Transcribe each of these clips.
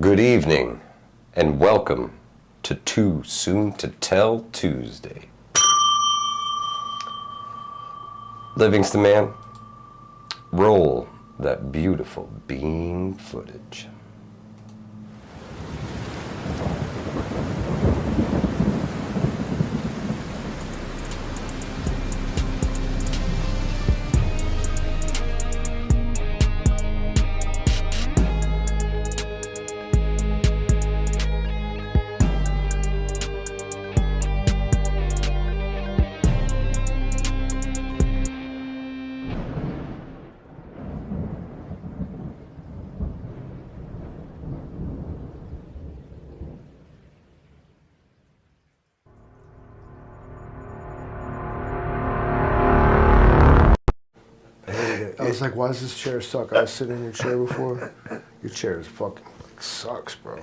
Good evening, and welcome to Too Soon to Tell Tuesday. Livingston man, roll that beautiful bean footage. I was like, why does this chair suck? I was sitting in your chair before. Your chair is fucking sucks, bro.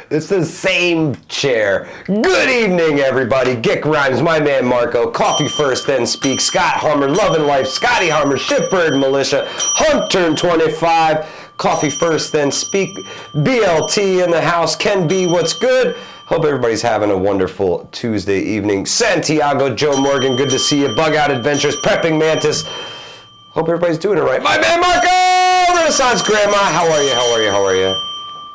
It's the same chair. Good evening, everybody. Gick Rhymes, my man Marco. Coffee First, Then Speak. Scott Hummer, Lovin' Life. Scotty Hummer, Shipbird Militia. Hunter 25. Coffee First, Then Speak. BLT in the house. Ken B, what's good? Hope everybody's having a wonderful Tuesday evening. Santiago Joe Morgan, good to see you. Bug Out Adventures, Prepping Mantis. Hope everybody's doing it right. My man Marco! Renaissance Grandma, how are you?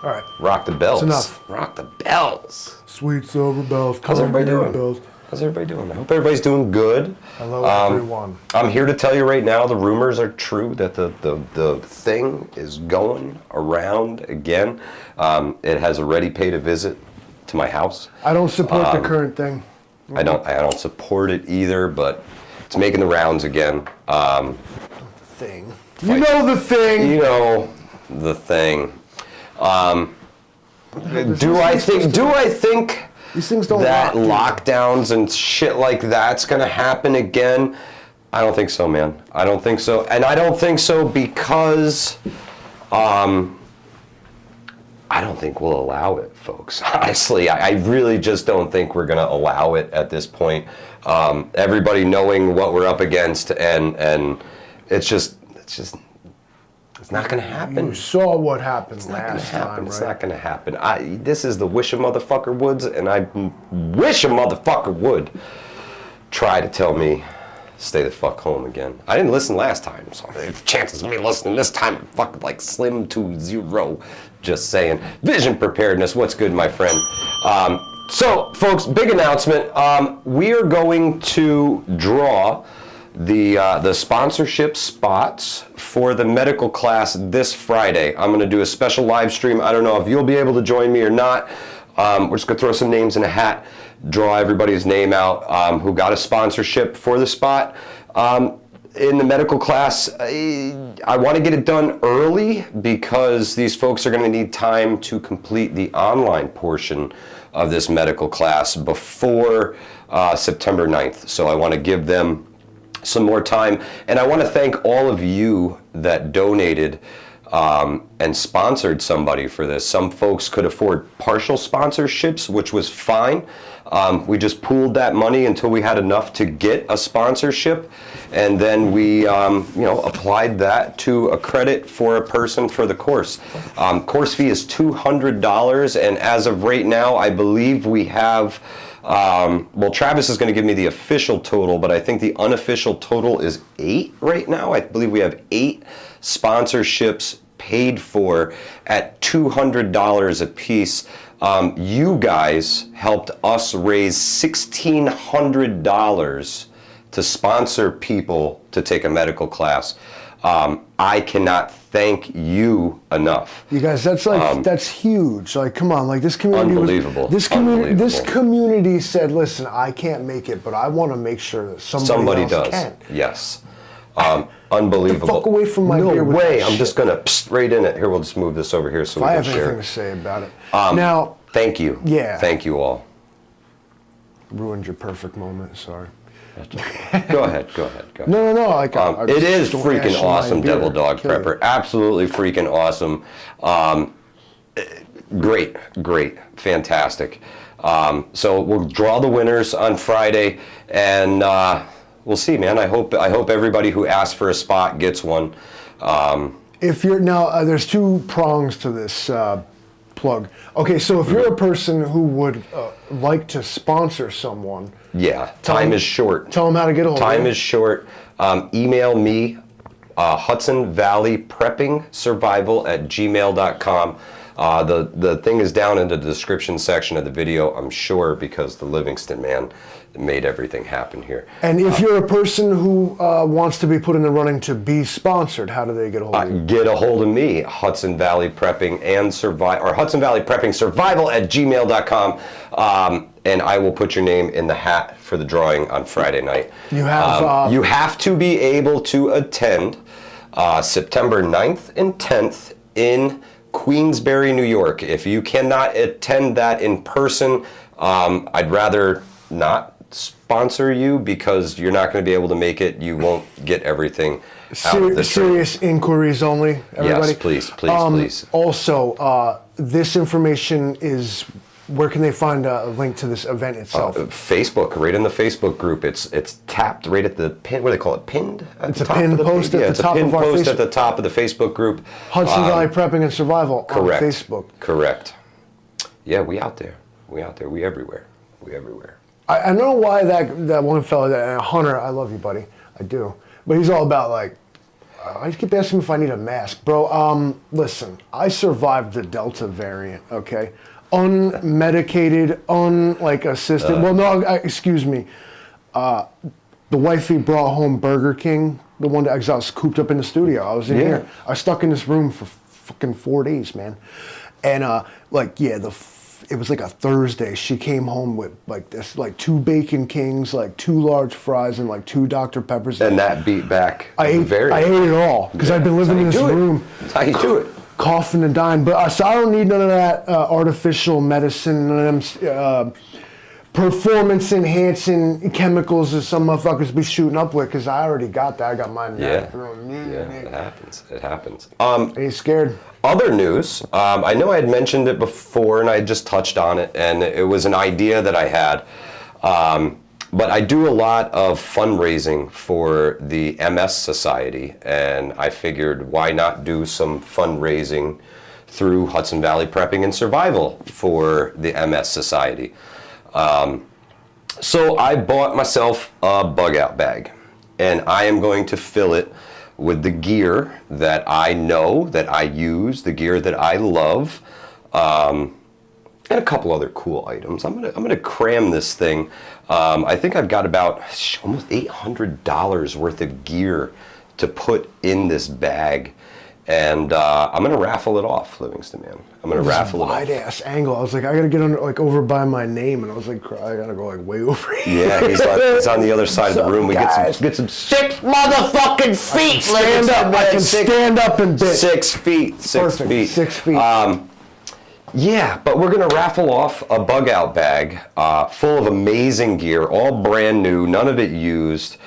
All right. Rock the bells. It's enough. Rock the bells. Sweet silver bells. How's everybody doing? Bells. How's everybody doing? I hope everybody's doing good. Hello, everyone. I'm here to tell you right now, the rumors are true that the thing is going around again. It has already paid a visit to my house. I don't support the current thing. I don't support it either, but it's making the rounds again. Thing. You know the thing. You know the thing. Do I think these things don't that lock, lockdowns and shit like that's gonna happen again? I don't think so, man. I don't think so, and I don't think so because I don't think we'll allow it, folks. Honestly, I really just don't think we're gonna allow it at this point. Everybody knowing what we're up against, and it's not going to happen. You saw what happened last time, right? It's not going to happen. This is the wish a motherfucker woods, and I wish a motherfucker would try to tell me stay the fuck home again. I didn't listen last time, so the chances of me listening this time are fucking like slim to zero. Just saying. Vision preparedness. What's good, my friend? So, folks, big announcement. We are going to draw the sponsorship spots for the medical class this Friday. I'm going to do a special live stream. I don't know if you'll be able to join me or not. We're just going to throw some names in a hat, draw everybody's name out who got a sponsorship for the spot. In the medical class, I want to get it done early because these folks are going to need time to complete the online portion of this medical class before September 9th. So I want to give them some more time, and I want to thank all of you that donated and sponsored somebody for this. Some folks could afford partial sponsorships, which was fine. We just pooled that money until we had enough to get a sponsorship, and then we applied that to a credit for a person for the course. Course fee is $200, and as of right now, I believe we have Travis is going to give me the official total, but I think the unofficial total is 8 right now. I believe we have 8 sponsorships paid for at $200 a piece. You guys helped us raise $1,600 to sponsor people to take a medical class. I cannot thank you enough. You guys, that's like that's huge. Like, come on, like this community. Unbelievable. This community said, "Listen, I can't make it, but I want to make sure that somebody else does." Can. Yes. Unbelievable. The fuck away from my beer with No way. that I'm shit. just gonna right in it. Here, we'll just move this over here so we can share. I have anything to say about it. Now, thank you. Yeah. Thank you all. Ruined your perfect moment. Sorry. Go ahead. No. It is freaking awesome, Devil Dog Prepper. Absolutely freaking awesome. Great, fantastic. So we'll draw the winners on Friday, and we'll see, man. I hope everybody who asked for a spot gets one. If you're now, there's two prongs to this plug. Okay, so if you're a person who would like to sponsor someone, yeah, time is short. Tell them how to get a hold of you. Time is short. Email me, Hudson Valley Prepping Survival at gmail.com. The thing is down in the description section of the video, I'm sure, because the Livingston man made everything happen here. And if you're a person who wants to be put in the running to be sponsored, how do they get a hold of you? Get a hold of me, Hudson Valley Prepping and Survival, or Hudson Valley Prepping Survival at gmail.com, and I will put your name in the hat for the drawing on Friday night. You have to be able to attend September 9th and 10th in Queensbury, New York. If you cannot attend that in person, I'd rather not sponsor you because you're not going to be able to make it. You won't get everything out of the serious inquiries only, everybody. Yes, please, please. Also, this information is, where can they find a link to this event itself? Facebook, right in the Facebook group. It's tapped right at the pin. What do they call it? Pinned? It's a pinned post at the top of our Facebook. Post at the top of the Facebook group. Hudson Valley Prepping and Survival correct, on Facebook. Correct. Yeah, we out there. We out there. We everywhere. We everywhere. I don't know why that one fella, that Hunter, I love you, buddy. I do. But he's all about like, I just keep asking him if I need a mask. Bro, listen, I survived the Delta variant, okay? Unmedicated, assisted. Well, no, excuse me. The wifey brought home Burger King, the one that I was cooped up in the studio. I was in here. I was stuck in this room for fucking 4 days, man. And it was like a Thursday. She came home with like 2 Bacon Kings, like 2 large fries, and like 2 Dr. Peppers. And that beat back. I ate it all because I've been living in this room. That's how you do it. Coughing and dying. But so I don't need none of that artificial medicine, none of them performance enhancing chemicals that some motherfuckers be shooting up with, because I already got that. I got mine. Yeah, it happens. It happens. Are you scared? Other news, I know I had mentioned it before and I had just touched on it, and it was an idea that I had. But I do a lot of fundraising for the MS Society, and I figured why not do some fundraising through Hudson Valley Prepping and Survival for the MS Society. So I bought myself a bug out bag, and I am going to fill it with the gear that I know, that I use, the gear that I love, and a couple other cool items. I'm gonna cram this thing. I think I've got about almost $800 worth of gear to put in this bag, and I'm gonna raffle it off, Livingston man. I'm gonna raffle it off. Wide ass angle. I was like, I gotta get over by my name, and I was like, I gotta go way over here. Yeah, he's on the other side of the room. We get some 6 motherfucking feet. Stand up. I can stand up and bitch. 6 feet. 6 feet. 6 feet. Yeah, but we're gonna raffle off a bug out bag full of amazing gear, all brand new, none of it used.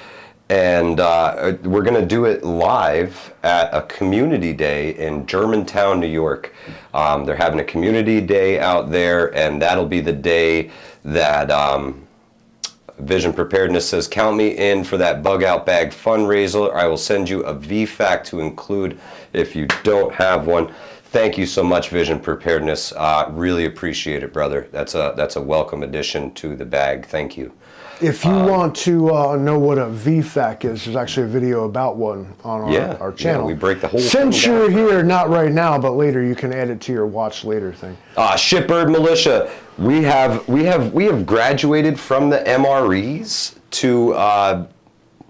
And we're going to do it live at a community day in Germantown, New York. They're having a community day out there, and that'll be the day that Vision Preparedness says, count me in for that bug out bag fundraiser. I will send you a VFAC to include if you don't have one. Thank you so much, Vision Preparedness. Really appreciate it, brother. That's a welcome addition to the bag. Thank you. If you want to know what a VFAC is, there's actually a video about one on our channel. Yeah, we break the whole Since thing you're down. here, not right now, but later, you can add it to your watch later thing. Shitbird Militia, we have graduated from the MREs to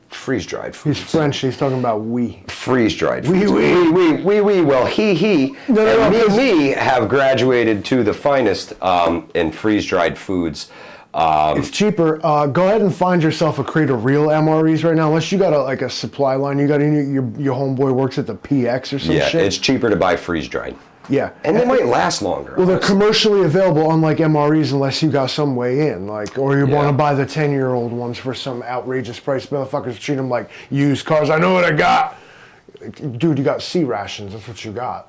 freeze-dried foods. He's French. He's talking about we. Freeze-dried foods. We. Well, he, and me have graduated to the finest in freeze-dried foods. It's cheaper. Go ahead and find yourself a crate of real MREs right now. Unless you got a supply line, you got your homeboy works at the PX or some shit. Yeah, it's cheaper to buy freeze-dried. Yeah, and they might last longer. Well, they're commercially available, unlike MREs, unless you got some way in, or you want to buy the 10-year-old ones for some outrageous price. Motherfuckers treat them like used cars. I know what I got, dude. You got C rations. That's what you got.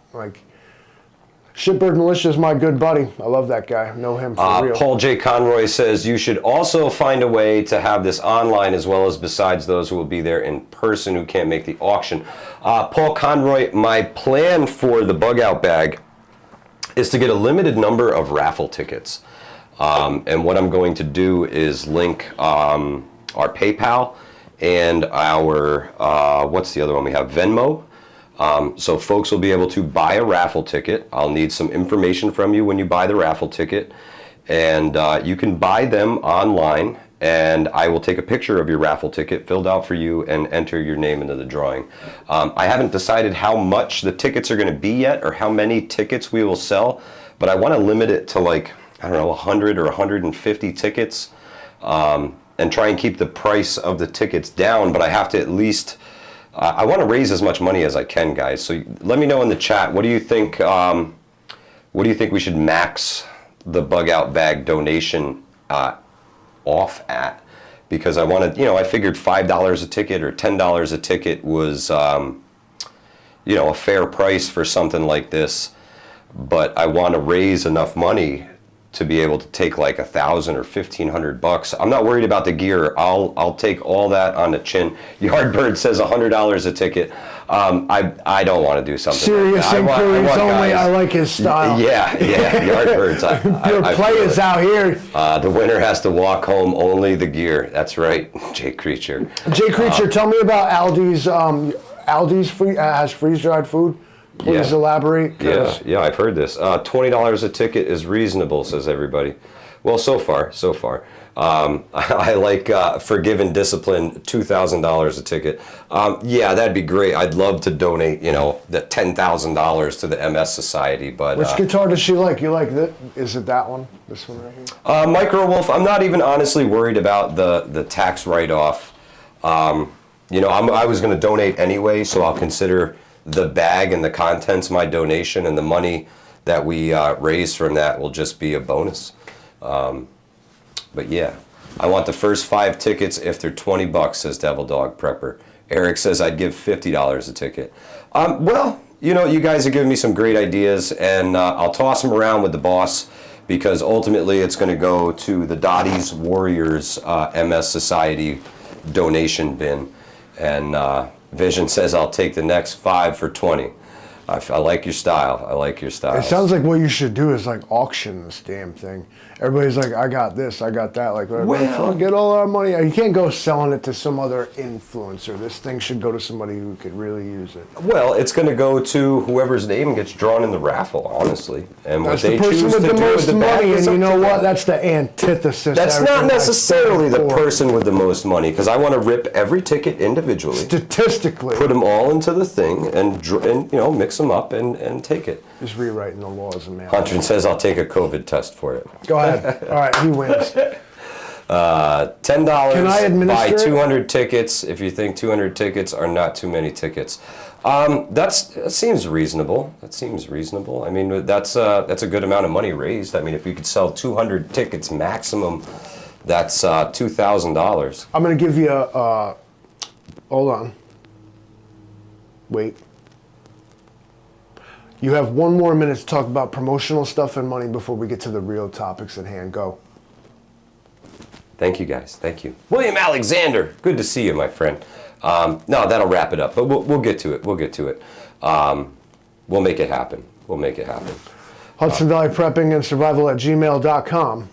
Shitbird Militia is my good buddy. I love that guy. Know him for real. Paul J. Conroy says, you should also find a way to have this online as well as besides those who will be there in person who can't make the auction. Paul Conroy, my plan for the bug out bag is to get a limited number of raffle tickets. And what I'm going to do is link our PayPal and our, what's the other one we have, Venmo. So folks will be able to buy a raffle ticket. I'll need some information from you when you buy the raffle ticket. And you can buy them online, and I will take a picture of your raffle ticket filled out for you and enter your name into the drawing. I haven't decided how much the tickets are going to be yet or how many tickets we will sell, but I want to limit it to like, I don't know, 100 or 150 tickets, and try and keep the price of the tickets down, but I have to at least, I want to raise as much money as I can, guys. So let me know in the chat, what do you think we should max the bug out bag donation off at? Because I wanted, you know, I figured $5 a ticket or $10 a ticket was, you know, a fair price for something like this. But I want to raise enough money to be able to take like $1,000 or $1,500. I'm not worried about the gear. I'll take all that on the chin. Yardbird says $100 a ticket. I don't want to do something. Serious like that. inquiries I want only. guys, I like his style. Yeah, Yardbirds. Your players out here. The winner has to walk home. Only the gear. That's right, Jay Creature. Jay Creature, tell me about Aldi's. Aldi's has freeze dried food. Please elaborate. Yeah, I've heard this. $20 a ticket is reasonable, says everybody. Well, so far. I like Forgive and Discipline, $2,000 a ticket. Yeah, that'd be great. I'd love to donate, you know, the $10,000 to the MS Society. But which guitar does she like? You like that? Is it that one? This one right here? Micro Wolf. I'm not even honestly worried about the tax write-off. You know, I was going to donate anyway, so I'll consider the bag and the contents my donation, and the money that we raise from that will just be a bonus. But yeah, I want the first 5 tickets if they're $20, says Devil Dog Prepper. Eric says I'd give $50 a ticket. Well, you know, you guys are giving me some great ideas, and I'll toss them around with the boss, because ultimately it's going to go to the Dottie's Warriors MS Society donation bin. And Vision says I'll take the next 5 for 20. I like your style. It sounds like what you should do is like auction this damn thing. Everybody's like, I got this, I got that. Like, well, get all our money. You can't go selling it to some other influencer. This thing should go to somebody who could really use it. Well, it's going to go to whoever's name gets drawn in the raffle, honestly. And what that's they the person choose with to the do most with the money, bag, and you know what? That's the antithesis. That's not necessarily the person with the most money, because I want to rip every ticket individually. Statistically. Put them all into the thing and you know, mix them up and take it. Just rewriting the laws, man. Hunter says I'll take a COVID test for it. Go ahead. All right, he wins. $10. Can I administer buy 200 tickets if you think 200 tickets are not too many tickets. That seems reasonable. I mean, that's a good amount of money raised. I mean, if you could sell 200 tickets maximum, that's $2,000. I'm going to give you a. Hold on. Wait. You have 1 more minute to talk about promotional stuff and money before we get to the real topics at hand. Go. Thank you, guys. Thank you. William Alexander, good to see you, my friend. No, that'll wrap it up, but we'll get to it. We'll make it happen. Hudson Valley Prepping and Survival at gmail.com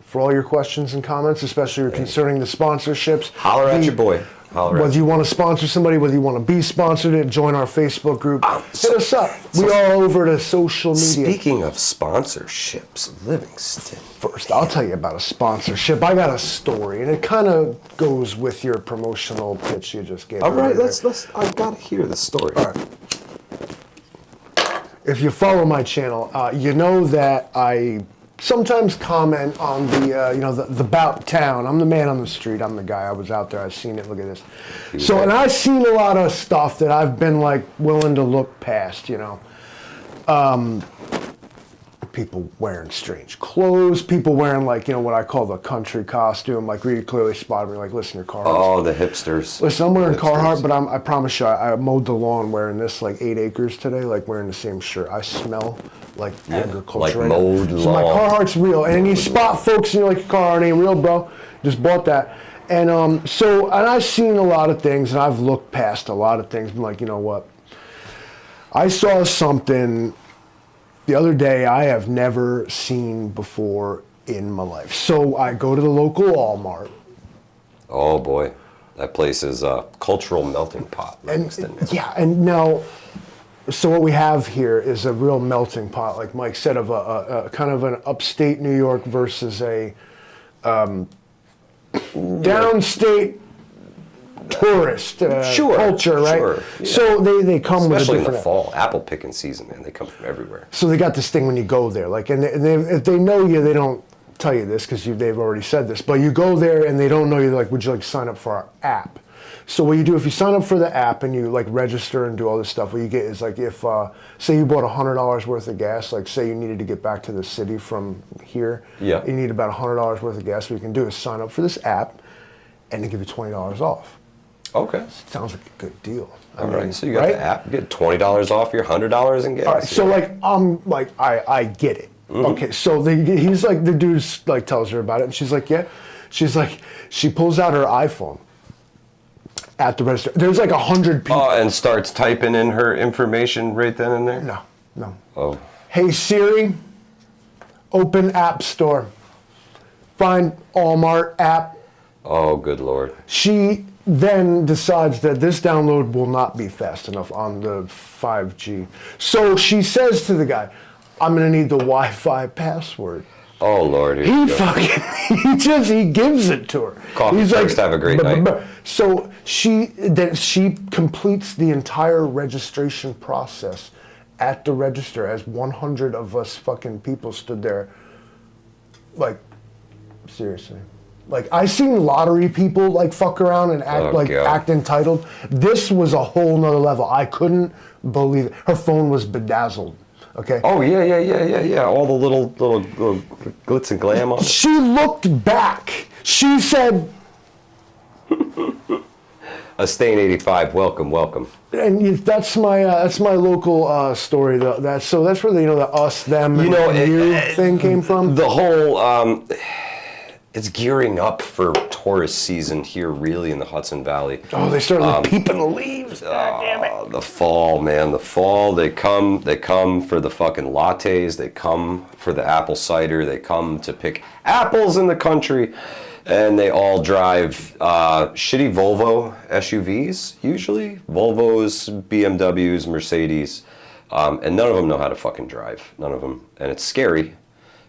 for all your questions and comments, especially concerning the sponsorships. Holler at your boy. Whether you want to sponsor somebody, whether you want to be sponsored, join our Facebook group, hit us up. We are over to social media. Speaking of sponsorships, Livingston. First, I'll tell you about a sponsorship. I got a story, and it kind of goes with your promotional pitch you just gave. All right, I gotta hear the story. All right. If you follow my channel, you know that I sometimes comment on the Bout Town. I'm the man on the street. I'm the guy. I was out there. I've seen it. Look at this. So, and I've seen a lot of stuff that I've been like willing to look past, you know. People wearing strange clothes, people wearing like, you know, what I call the country costume, like really clearly spotted me, like, listen, your Carhartt. Oh, the hipsters. Listen, I'm wearing Carhartt, but I promise you, I mowed the lawn wearing this like 8 acres today, like wearing the same shirt. I smell like agriculture. Like right mowed now. lawn. So my Carhartt's real, and you spot folks and you're like, your Carhartt ain't real, bro. Just bought that. And and I've seen a lot of things, and I've looked past a lot of things. I'm like, you know what? I saw something the other day I have never seen before in my life. So I go to the local Walmart. Oh boy, that place is a cultural melting pot. Livingston. Yeah, and now, so what we have here is a real melting pot, like Mike said, of a kind of an upstate New York versus a downstate tourist culture, right? Sure, yeah. So they come with a Especially in the different. fall, apple picking season, man. They come from everywhere. So they got this thing when you go there, like, and if they know you, they don't tell you this because they've already said this, but you go there and they don't know you. They're like, would you like to sign up for our app? So what you do if you sign up for the app and you like register and do all this stuff, what you get is like if say you bought $100 worth of gas, like say you needed to get back to the city from here, Yeah. you need about $100 worth of gas. What you can do is sign up for this app, and they give you $20 off. Okay. Sounds like a good deal. All right. So you got the app. You get $20 off your $100 in gas. All right, so I get it. Okay, so he's like, the dude's like tells her about it, and she's like, yeah. She's like, she pulls out her iPhone at the register. There's like 100 people. Oh, and starts typing in her information right then and there? No. Oh. Hey Siri, open App Store. Find Walmart app. Oh, good Lord. She then decides that this download will not be fast enough on the 5G. So she says to the guy, I'm gonna need the Wi-Fi password. Oh, Lord. Here He you go. fucking, he gives it to her. Coffee first, have a great night. So she completes the entire registration process at the register as 100 of us fucking people stood there. Like, seriously. Like, I seen lottery people like fuck around and act act entitled. This was a whole nother level. I couldn't believe it. Her phone was bedazzled. Okay. Oh, yeah. All the little glitz and glam on it. She looked back. She said, A Stain 85, welcome. and that's my local story. That's where the us, them, and you thing came from. The whole, it's gearing up for tourist season here, really, in the Hudson Valley. Oh, they started peeping the leaves. God damn it. The fall, man, the fall. They come for the fucking lattes. They come for the apple cider. They come to pick apples in the country. And they all drive shitty Volvo SUVs, usually. Volvos, BMWs, Mercedes. And none of them know how to fucking drive. None of them. And it's scary.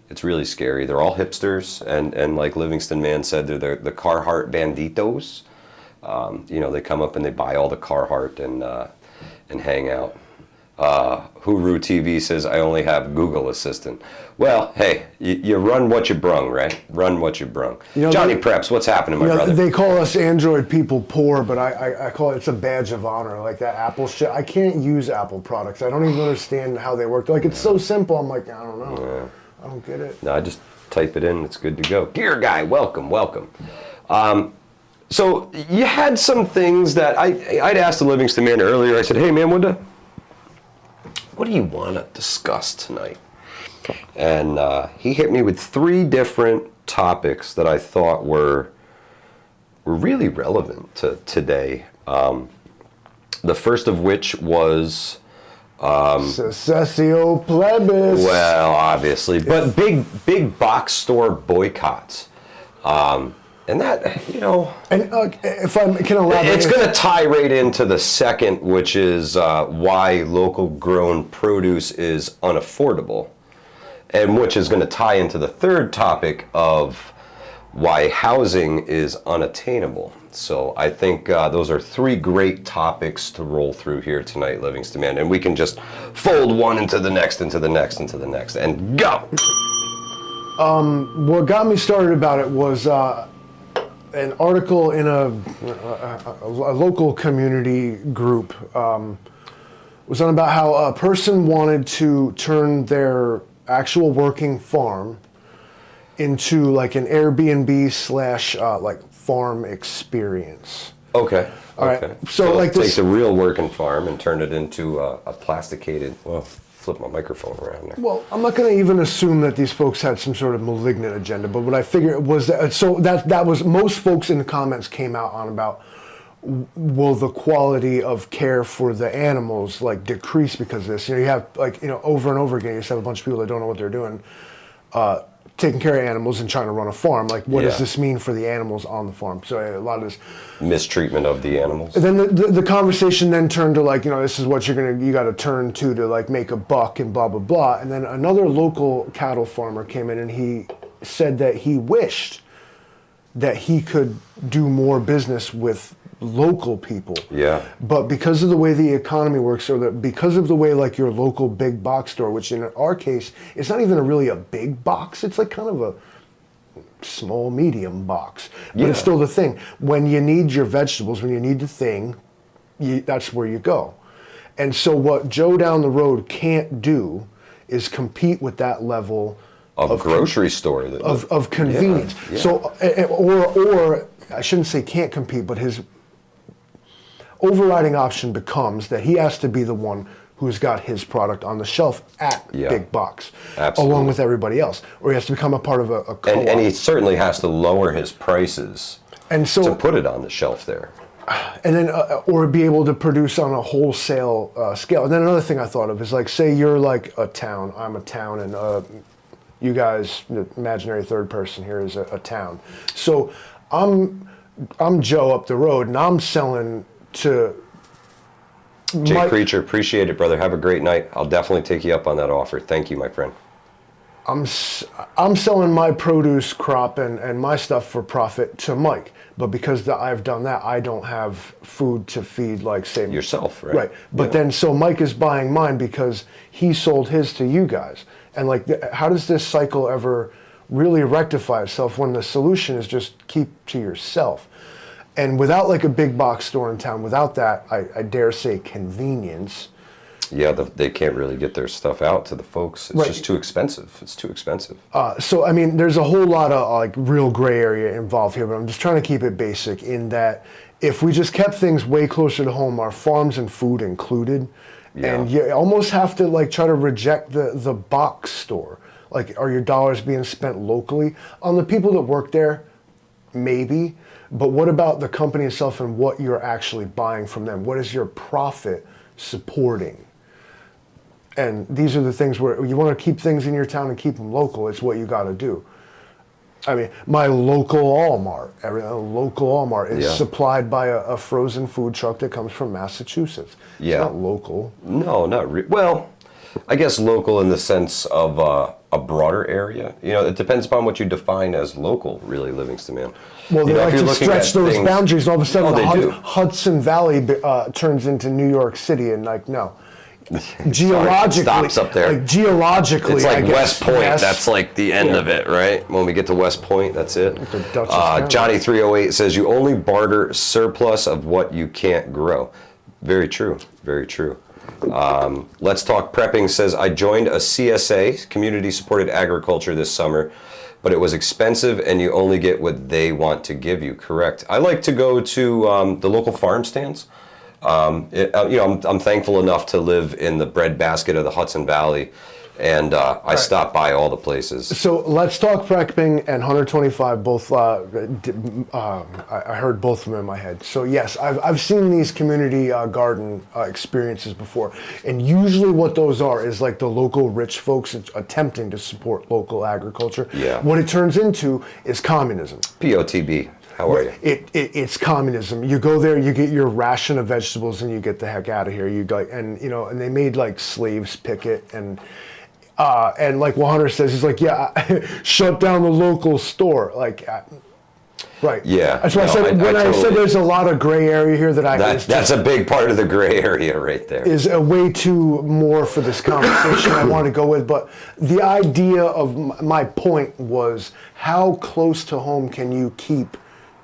It's really scary. They're all hipsters. And like Livingston Man said, they're the Carhartt banditos. They come up and they buy all the Carhartt and hang out. Huru TV says, I only have Google Assistant. Well, hey, you run what you brung, right? Run what you brung. Johnny Preps, what's happening, my brother? They call us Android people poor, but I call it's a badge of honor, like that Apple shit. I can't use Apple products. I don't even understand how they work. Like, it's so simple. I'm like, I don't know. Yeah. I don't get it. No, I just type it in. It's good to go. Gear Guy, welcome. So you had some things that I'd asked the Livingston Man earlier. I said, hey, man, what do you want to discuss tonight? And he hit me with 3 different topics that I thought were really relevant to today. The first of which was... Secessio plebis. Well, obviously, but big box store boycotts. And that, And if I can elaborate... It's going to tie right into the second, which is why local grown produce is unaffordable. And which is going to tie into the third topic of why housing is unattainable. So I think those are 3 great topics to roll through here tonight, Livingston Man. And we can just fold one into the next, into the next, into the next, and go! What got me started about it was an article in a local community group. Was on about how a person wanted to turn their actual working farm into like an Airbnb / like farm experience. Okay. All right. Okay. So like take this, the real working farm and turn it into a plasticated. Well, flip my microphone around there. well, I'm not going to even assume that these folks had some sort of malignant agenda, but what I figured was that that was most folks in the comments came out on about will the quality of care for the animals like decrease because of this? You have like, over and over again, you just have a bunch of people that don't know what they're doing, taking care of animals and trying to run a farm. Like, what does this mean for the animals on the farm? So a lot of this mistreatment of the animals. And then the conversation then turned to like, this is what you got to turn to like make a buck and blah, blah, blah. And then another local cattle farmer came in and he said that he wished that he could do more business with local people. Yeah. But because of the way the economy works, or because of the way like your local big box store, which in our case, it's not even really a big box. It's like kind of a small, medium box. But it's still the thing. When you need your vegetables, when you need the thing, that's where you go. And so what Joe down the road can't do is compete with that level of grocery store. Of convenience. Yeah. So, or I shouldn't say can't compete, but his overriding option becomes that he has to be the one who's got his product on the shelf at big box, along with everybody else, or he has to become a part of a co-op. And he certainly has to lower his prices to put it on the shelf there. And then, or be able to produce on a wholesale scale. And then another thing I thought of is like, say you're like a town, I'm a town, and you guys, the imaginary third person here is a town. So I'm Joe up the road, and I'm selling to Jay Preacher, appreciate it, brother. Have a great night. I'll definitely take you up on that offer. Thank you, my friend. I'm selling my produce crop and my stuff for profit to Mike, but because I've done that, I don't have food to feed, like, say, yourself, right? Right. But then, so Mike is buying mine because he sold his to you guys. And like, how does this cycle ever really rectify itself when the solution is just keep to yourself? And without like a big box store in town, without that, I dare say convenience. Yeah, they can't really get their stuff out to the folks. It's just too expensive. It's too expensive. So, I mean, there's a whole lot of like real gray area involved here, but I'm just trying to keep it basic in that if we just kept things way closer to home, our farms and food included, and you almost have to like try to reject the box store. Like, are your dollars being spent locally? On the people that work there, maybe. But what about the company itself and what you're actually buying from them? What is your profit supporting? And these are the things where you want to keep things in your town and keep them local. It's what you got to do. I mean, my local Walmart, is supplied by a frozen food truck that comes from Massachusetts. It's not local. No, not really. Well, I guess local in the sense of a broader area. It depends upon what you define as local, really, Livingston, man. Well, they like to stretch those boundaries. All of a sudden, the Hudson Valley turns into New York City, and like, no. Geologically, stops up there. Like geologically, it's like West Point. Yes. That's like the end of it, right? When we get to West Point, that's it. Johnny 308 says you only barter surplus of what you can't grow. Very true. Very true. Let's Talk Prepping says I joined a CSA, Community Supported Agriculture, this summer, but it was expensive and you only get what they want to give you. Correct. I like to go to the local farm stands. I'm thankful enough to live in the breadbasket of the Hudson Valley, and I stop by all the places. So Let's Talk Prepping and 125 both. I heard both of them in my head. So yes, I've seen these community garden experiences before, and usually what those are is like the local rich folks attempting to support local agriculture. Yeah. What it turns into is communism. POTB. How are you? It's communism. You go there, you get your ration of vegetables, and you get the heck out of here. And they made like slaves pick it, and like what Hunter says, he's like, shut down the local store, like. Right. Yeah. That's why I said when I said there's a lot of gray area here that's a big part of the gray area right there. Is a way too more for this conversation I want to go with, but the idea of my point was how close to home can you keep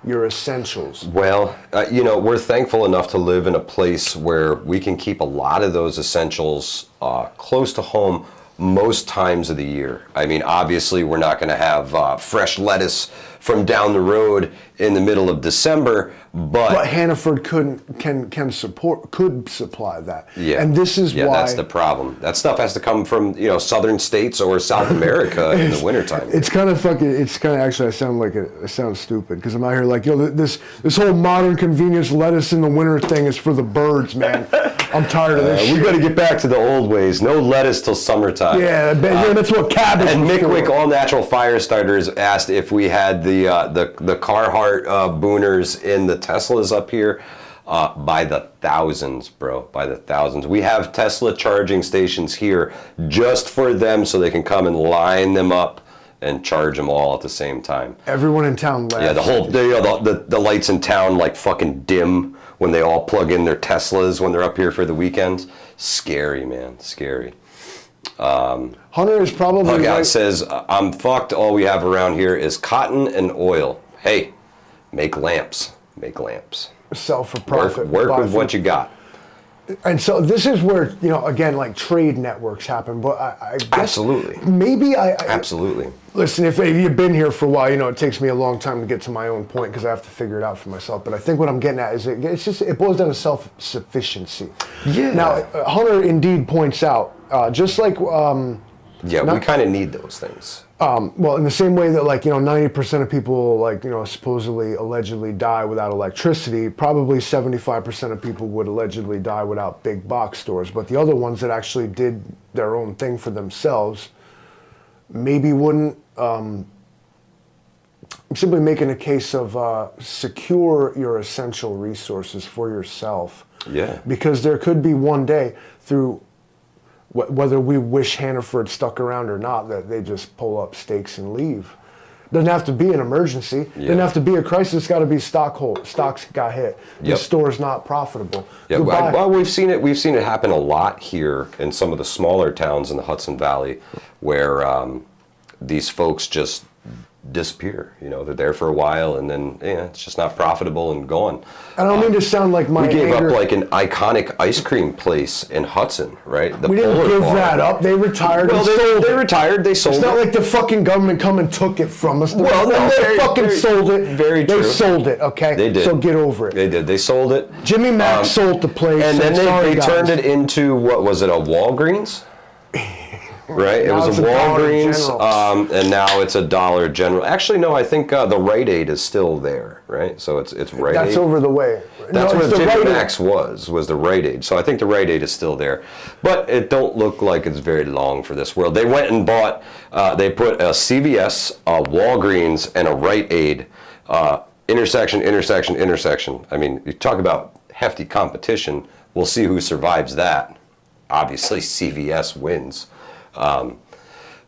your essentials? Well, we're thankful enough to live in a place where we can keep a lot of those essentials close to home most times of the year. I mean, obviously, we're not going to have fresh lettuce from down the road in the middle of December, But Hannaford could supply that. Yeah. And this is why that's the problem. That stuff has to come from, southern states or South America in the wintertime. It's kind of actually, I sound stupid because I'm out here like, this whole modern convenience lettuce in the winter thing is for the birds, man. I'm tired of this shit. We got to get back to the old ways. No lettuce till summertime. Yeah, that's what cabbage And was Mick for. All Natural Fire Starters asked if we had the Carhartt booners in the Teslas up here. By the thousands, bro. By the thousands. We have Tesla charging stations here just for them so they can come and line them up and charge them all at the same time. Everyone in town left. Yeah, the lights in town like fucking dim when they all plug in their Teslas when they're up here for the weekends. Scary, man. Scary. Hunter is probably Bug Out right. says, I'm fucked. All we have around here is cotton and oil. Hey, make lamps. Make lamps. Sell for profit. Work with what you got. And so this is where, again, like trade networks happen. But I guess Absolutely. maybe Absolutely. Listen, if you've been here for a while, it takes me a long time to get to my own point because I have to figure it out for myself. But I think what I'm getting at is it boils down to self-sufficiency. Yeah. Now, Hunter indeed points out, just like... we kind of need those things. Well, in the same way that 90% of people supposedly allegedly die without electricity, probably 75% of people would allegedly die without big box stores. But the other ones that actually did their own thing for themselves maybe wouldn't. I'm simply making a case of secure your essential resources for yourself. Yeah. Because there could be one day through whether we wish Hannaford stuck around or not, that they just pull up stakes and leave. Doesn't have to be an emergency. Doesn't have to be a crisis. It's got to be stocks got hit. The store's not profitable. Yeah, well, we've seen it. We've seen it happen a lot here in some of the smaller towns in the Hudson Valley, where these folks just disappear. They're there for a while and then it's just not profitable and gone. I don't mean to sound like my We gave anger. up like an iconic ice cream place in Hudson, right? We didn't give that up. They retired. Well, they retired. They sold It's not it. like the fucking government come and took it from us. Well, no, They fucking sold it. Very true. They sold it, okay? They did. So get over it. They did. They sold it. Jimmy Mack sold the place. And then sorry, they guys. turned it into, what was it, a Walgreens? Right? It Now was it's a a Dollar Walgreens, General. and now it's a Dollar General. Actually, no, I think the Rite Aid is still there, right? So it's Rite Aid. That's over the way. That's no, where it's the Jimmy Rite Aid. Max was the Rite Aid. So I think the Rite Aid is still there. But it don't look like it's very long for this world. They went and bought, they put a CVS, a Walgreens, and a Rite Aid, intersection. I mean, you talk about hefty competition. We'll see who survives that. Obviously, CVS wins.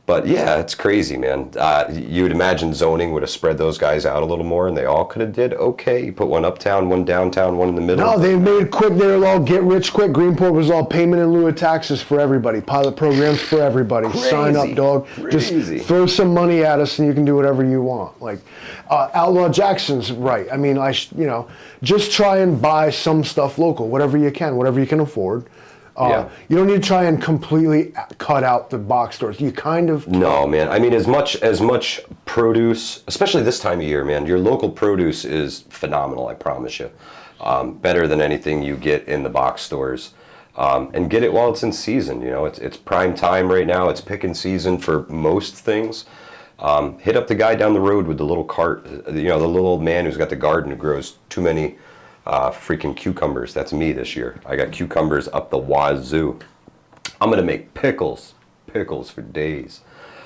But yeah, it's crazy, man. You would imagine zoning would have spread those guys out a little more, and they all could have did okay. You put one uptown, one downtown, one in the middle. No, they made it quick. They were all get rich quick. Greenport was all payment in lieu of taxes for everybody. Pilot programs for everybody. Crazy. Sign up, dog. Crazy. Just throw some money at us, and you can do whatever you want. Like Outlaw Jackson's right. I mean, just try and buy some stuff local, whatever you can afford. You don't need to try and completely cut out the box stores. You kind of No, man. I mean, as much produce, especially this time of year, man. Your local produce is phenomenal. I promise you, better than anything you get in the box stores. And get it while it's in season. It's prime time right now. It's picking season for most things. Hit up the guy down the road with the little cart. The little old man who's got the garden who grows too many freaking cucumbers. That's me this year. I got cucumbers up the wazoo. I'm gonna make pickles for days.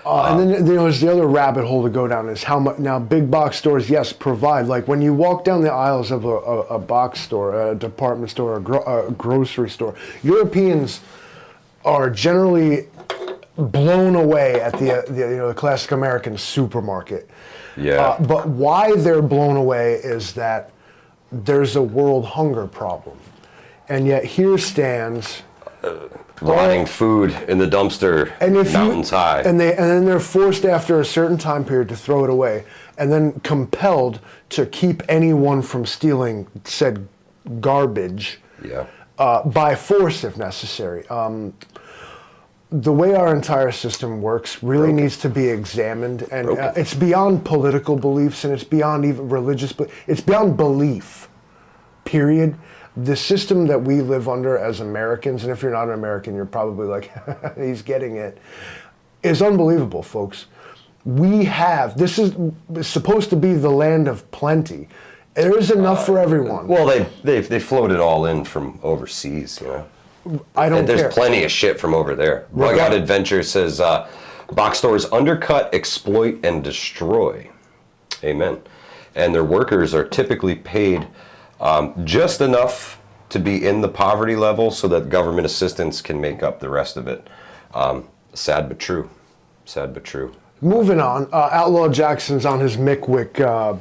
And then there's the other rabbit hole to go down is how much. Now, big box stores, yes, provide. Like when you walk down the aisles of a box store, a department store, a grocery store, Europeans are generally blown away at the classic American supermarket. Yeah. But why they're blown away is that there's a world hunger problem, and yet here stands Rotting food in the dumpster, and if mountains high. and then they're forced after a certain time period to throw it away, and then compelled to keep anyone from stealing said garbage Yeah. by force if necessary. the way our entire system works really needs to be examined, and it's beyond political beliefs, and it's beyond even religious, but it's beyond belief, period. The system that we live under as Americans, and if you're not an American, you're probably like, he's getting it, is unbelievable, folks. This is supposed to be the land of plenty. There is enough for everyone. Well, they floated all in from overseas, you know. I don't care. There's plenty of shit from over there. Bug Out Adventure says, box stores undercut, exploit, and destroy. Amen. And their workers are typically paid just enough to be in the poverty level so that government assistance can make up the rest of it. Sad but true. Sad but true. Moving on, Outlaw Jackson's on his McWick.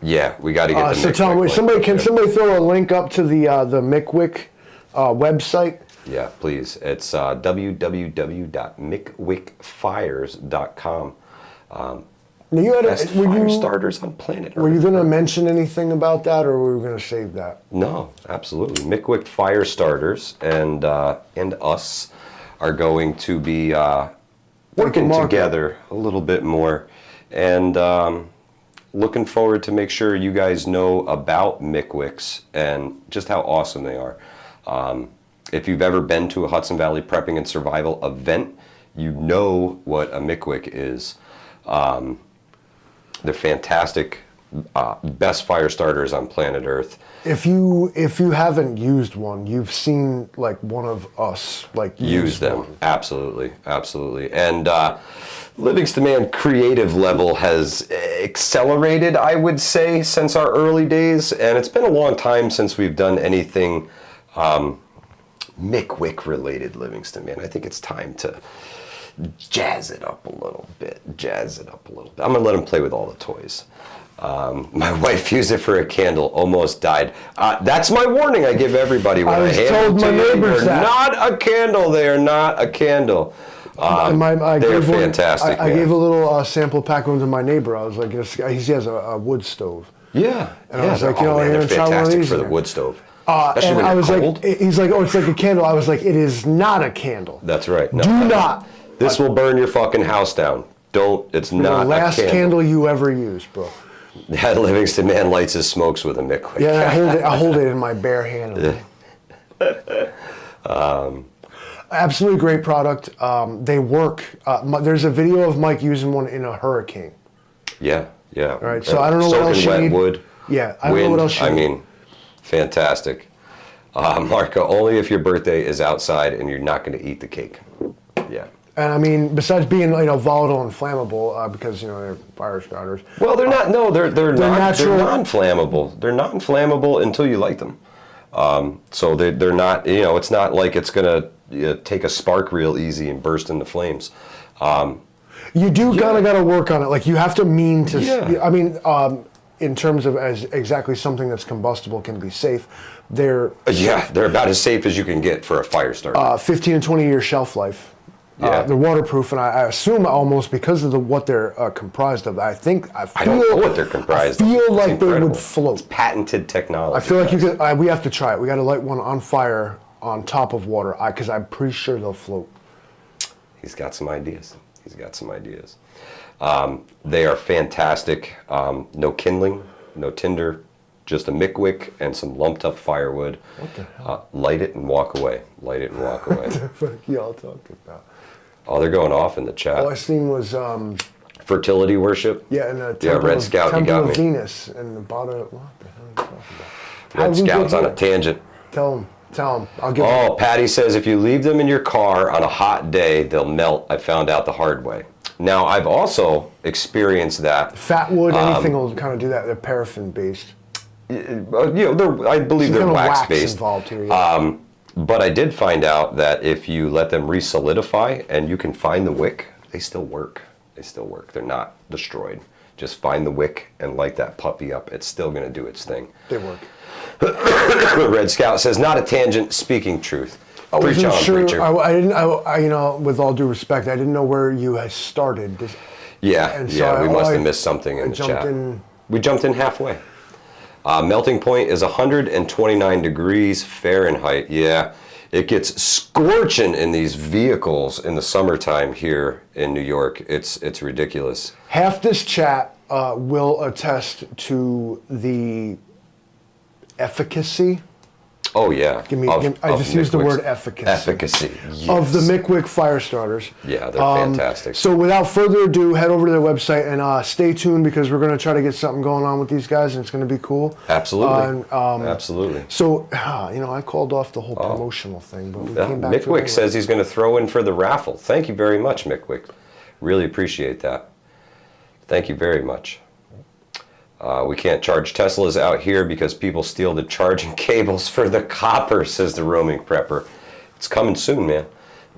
Yeah, we got to get the so McWick tell me, link. somebody throw a link up to the McWick website? Yeah, please. It's www.mcwickfires.com. Now you had Best fire starters on planet Earth. Were you going to mention anything about that, or were we going to save that? No, absolutely. McWick Fire Starters and us are going to be working together a little bit more, and looking forward to make sure you guys know about McWicks and just how awesome they are. If you've ever been to a Hudson Valley Prepping and Survival event, you know what a McWick is. They're fantastic, best fire starters on planet Earth. If you haven't used one, you've seen like one of us like use them. One. Absolutely. And Livingston Man creative level has accelerated, I would say, since our early days, and it's been a long time since we've done anything McWick related, Livingston Man. I think it's time to jazz it up a little bit. I'm gonna let him play with all the toys. My wife used it for a candle, almost died. That's my warning I give everybody when I hand them to you. They're not a candle. They are not a candle. They're fantastic. I gave a little sample pack to my neighbor. I was like, he has a wood stove. Yeah. And I was like, they're fantastic for the wood stove. Especially when it's cold. Like, he's like, oh, it's like a candle. I was like, it is not a candle. That's right. No, Do not. This will burn your fucking house down. It's not the last a candle you ever used, bro. That Livingston Man lights his smokes with a McWick. Yeah, I hold it in my bare hand. Absolutely great product. They work. There's a video of Mike using one in a hurricane. Yeah. All right, so I don't know what else you need. Wood. Yeah, I don't know what else you need. I mean, fantastic. Marco, only if your birthday is outside and you're not going to eat the cake. Yeah. And I mean, besides being volatile and flammable, because they're fire starters. Well, they're not. No, they're natural. They're non-flammable. They're non-flammable until you light them. So they're not. It's not like it's gonna take a spark real easy and burst into flames. You do gotta work on it. Like you have to mean to. Yeah. I mean, in terms of as exactly something that's combustible can be safe, they're about as safe as you can get for a fire starter. 15 to 20 year shelf life. Yeah. They're waterproof, and I assume almost because of what they're comprised of. I don't know what they're comprised of. I feel like they would float. It's patented technology. I feel like you could. We have to try it. We got to light one on fire on top of water, because I'm pretty sure they'll float. He's got some ideas. They are fantastic. No kindling, no tinder, just a McWick and some lumped up firewood. What the hell? Light it and walk away. What the fuck y'all talking about? Oh, they're going off in the chat. All I seen was fertility worship. Yeah, and a temple Red Scout, you got me. of Venus and the bottom. What the hell are you talking about? Red Scout's on a tangent. Tell him. I'll give. Oh, Patty says if you leave them in your car on a hot day, they'll melt. I found out the hard way. Now I've also experienced that. Fat wood, anything will kind of do that. They're paraffin based. I believe they're wax based. Involved here. Yeah. But I did find out that if you let them re-solidify and you can find the wick, they still work. They're not destroyed. Just find the wick and light that puppy up. It's still going to do its thing. They work. Red Scout says, not a tangent, speaking truth. I wasn't sure. Preacher. I didn't. With all due respect, I didn't know where you had started. We must have missed something in the chat. We jumped in halfway. Melting point is 129 degrees Fahrenheit. Yeah, It gets scorching in these vehicles in the summertime here in New York. It's ridiculous. Half this chat will attest to the efficacy. Oh yeah. I just used the word efficacy. Efficacy. Yes. Of the Mick fire starters. Yeah, they're fantastic. So without further ado, head over to their website and stay tuned because we're going to try to get something going on with these guys and it's going to be cool. Absolutely. Absolutely. So, I called off the whole promotional thing, but we came back to it Mickwick anyway. says he's going to throw in for the raffle. Thank you very much, Mickwick. Really appreciate that. Thank you very much. We can't charge Teslas out here because people steal the charging cables for the copper, says the roaming prepper. It's coming soon, man.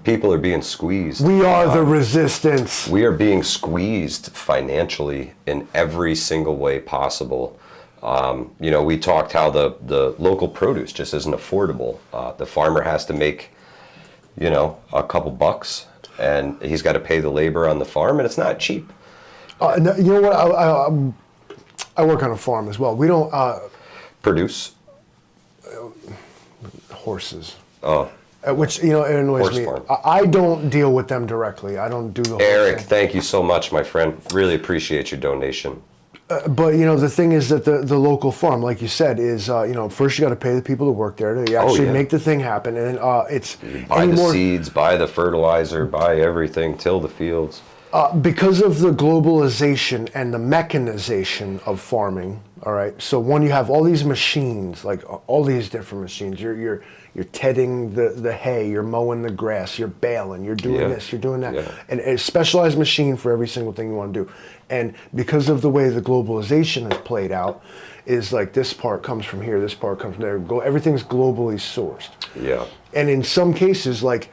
People are being squeezed. We are the resistance. We are being squeezed financially in every single way possible. We talked how the local produce just isn't affordable. The farmer has to make, a couple bucks, and he's got to pay the labor on the farm, and it's not cheap. You know what? I work on a farm as well. We don't Produce? horses. Oh. Which, it annoys Horse me. farm. I don't deal with them directly. I don't do the whole Eric, thing. thank you so much, my friend. Really appreciate your donation. But, the thing is that the local farm, like you said, is, first you got to pay the people to work there to actually make the thing happen. And it's Buy the seeds, buy the fertilizer, buy everything, till the fields. Because of the globalization and the mechanization of farming, all right. So when you have all these machines, like all these different machines, you're tedding the hay, you're mowing the grass, you're baling, you're doing this, you're doing that, and a specialized machine for every single thing you want to do. And because of the way the globalization has played out, is like this part comes from here, this part comes from there. Everything's globally sourced. Yeah. And in some cases, like,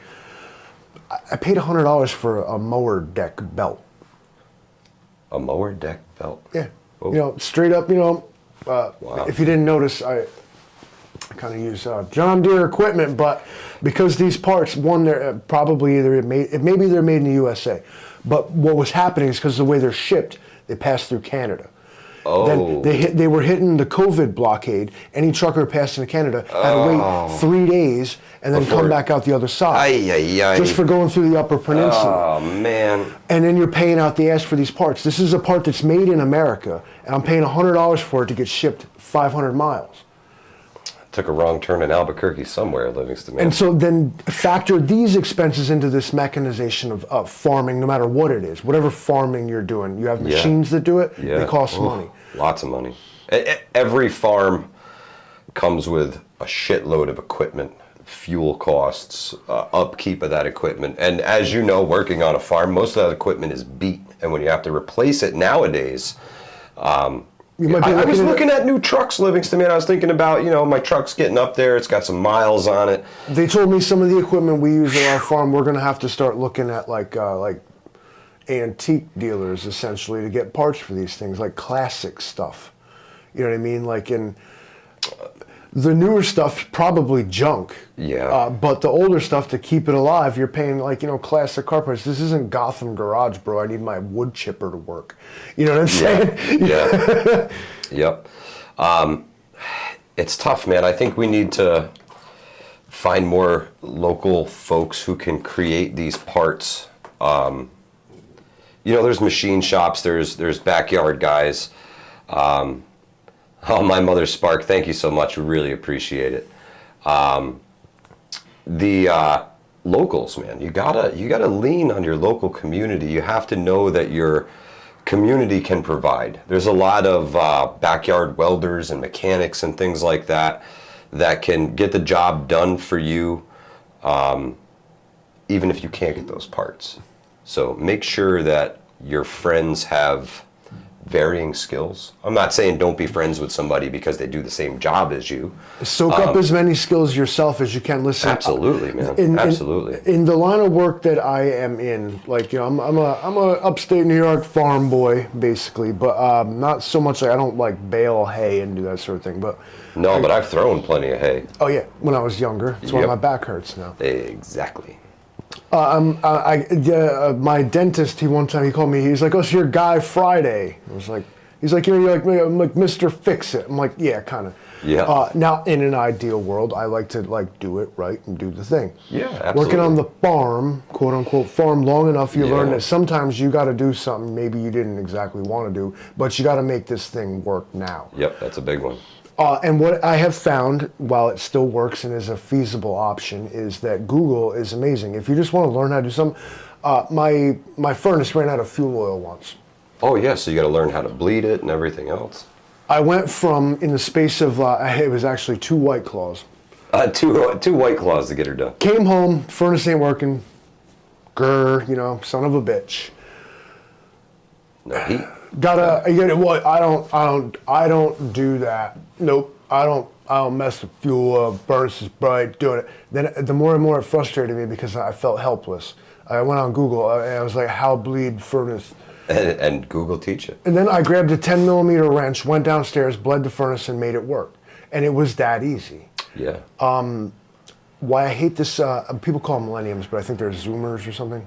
I paid $100 for a mower deck belt. A mower deck belt? Yeah. Oh. Straight up, Wow. if you didn't notice, I kind of use John Deere equipment, but because these parts, one, they're probably maybe they're made in the USA, but what was happening is because of the way they're shipped, they pass through Canada. Oh. Then they were hitting the COVID blockade. Any trucker passing to Canada had to wait 3 days and then come back out the other side. Just for going through the Upper Peninsula. Oh, man. And then you're paying out the ass for these parts. This is a part that's made in America, and I'm paying $100 for it to get shipped 500 miles. Took a wrong turn in Albuquerque somewhere, Livingston. Man. And so then factor these expenses into this mechanization of farming, no matter what it is. Whatever farming you're doing, you have machines that do it, they cost money. Lots of money. Every farm comes with a shitload of equipment, fuel costs, upkeep of that equipment. And as you know, working on a farm, most of that equipment is beat. And when you have to replace it nowadays, I was looking at new trucks, Livingston, man. I was thinking about, my truck's getting up there. It's got some miles on it. They told me some of the equipment we use at our farm, we're going to have to start looking at like antique dealers, essentially, to get parts for these things, like classic stuff. You know what I mean? Like the newer stuff, probably junk. Yeah. But the older stuff, to keep it alive, you're paying classic car parts. This isn't Gotham Garage, bro. I need my wood chipper to work. You know what I'm saying? Yeah. Yep. It's tough, man. I think we need to find more local folks who can create these parts. There's machine shops. There's backyard guys. Oh, my mother's Spark, thank you so much. We really appreciate it. The locals, man, you gotta lean on your local community. You have to know that your community can provide. There's a lot of backyard welders and mechanics and things like that can get the job done for you, even if you can't get those parts. So make sure that your friends have varying skills. I'm not saying don't be friends with somebody because they do the same job as you. Soak up as many skills yourself as you can. Listen, absolutely, man. Absolutely. In the line of work that I am in, I'm a upstate New York farm boy, basically, but not so much. I don't bale hay and do that sort of thing. But but I've thrown plenty of hay. Oh yeah, when I was younger. That's why my back hurts now. Exactly. My dentist, one time he called me. He's like, "Oh, so you're Guy Friday?" I was like, He's like, you're like, I'm like, Mr. Fix It. I'm like, yeah, kind of. Yeah. Now, in an ideal world, I like to like do it right and do the thing. Yeah, absolutely. Working on the farm, quote unquote farm, long enough, you learn Yeah. that sometimes you got to do something maybe you didn't exactly want to do, but you got to make this thing work now. Yep, that's a big one. And what I have found, while it still works and is a feasible option, is that Google is amazing. If you just want to learn how to do something, my furnace ran out of fuel oil once. Oh yeah, so you got to learn how to bleed it and everything else. I went from, in the space of, it was actually 2 White Claws. Two White Claws to get her done. Came home, furnace ain't working. Grr, son of a bitch. No heat. What? I don't do that. Nope. I don't mess with fuel oil. Furnace is bright. Doing it. Then the more and more it frustrated me because I felt helpless. I went on Google and I was like, how bleed furnace. And Google teach it. And then I grabbed a 10mm wrench, went downstairs, bled the furnace, and made it work. And it was that easy. Yeah. Why I hate this, people call them millenniums, but I think they're Zoomers or something.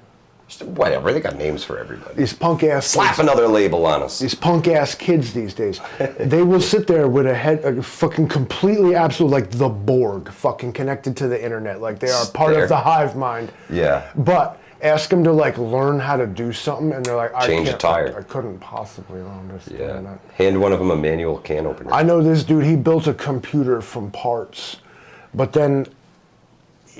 Whatever, they got names for everybody. These punk ass Slap kids, another label on us. these punk ass kids these days, they will sit there with a head, fucking completely absolute, like the Borg, fucking connected to the internet, like they are part of the hive mind. Yeah. But ask them to like learn how to do something, and they're like, Change a tire. I couldn't possibly understand that. Hand one of them a manual can opener. I know this dude, he built a computer from parts, but then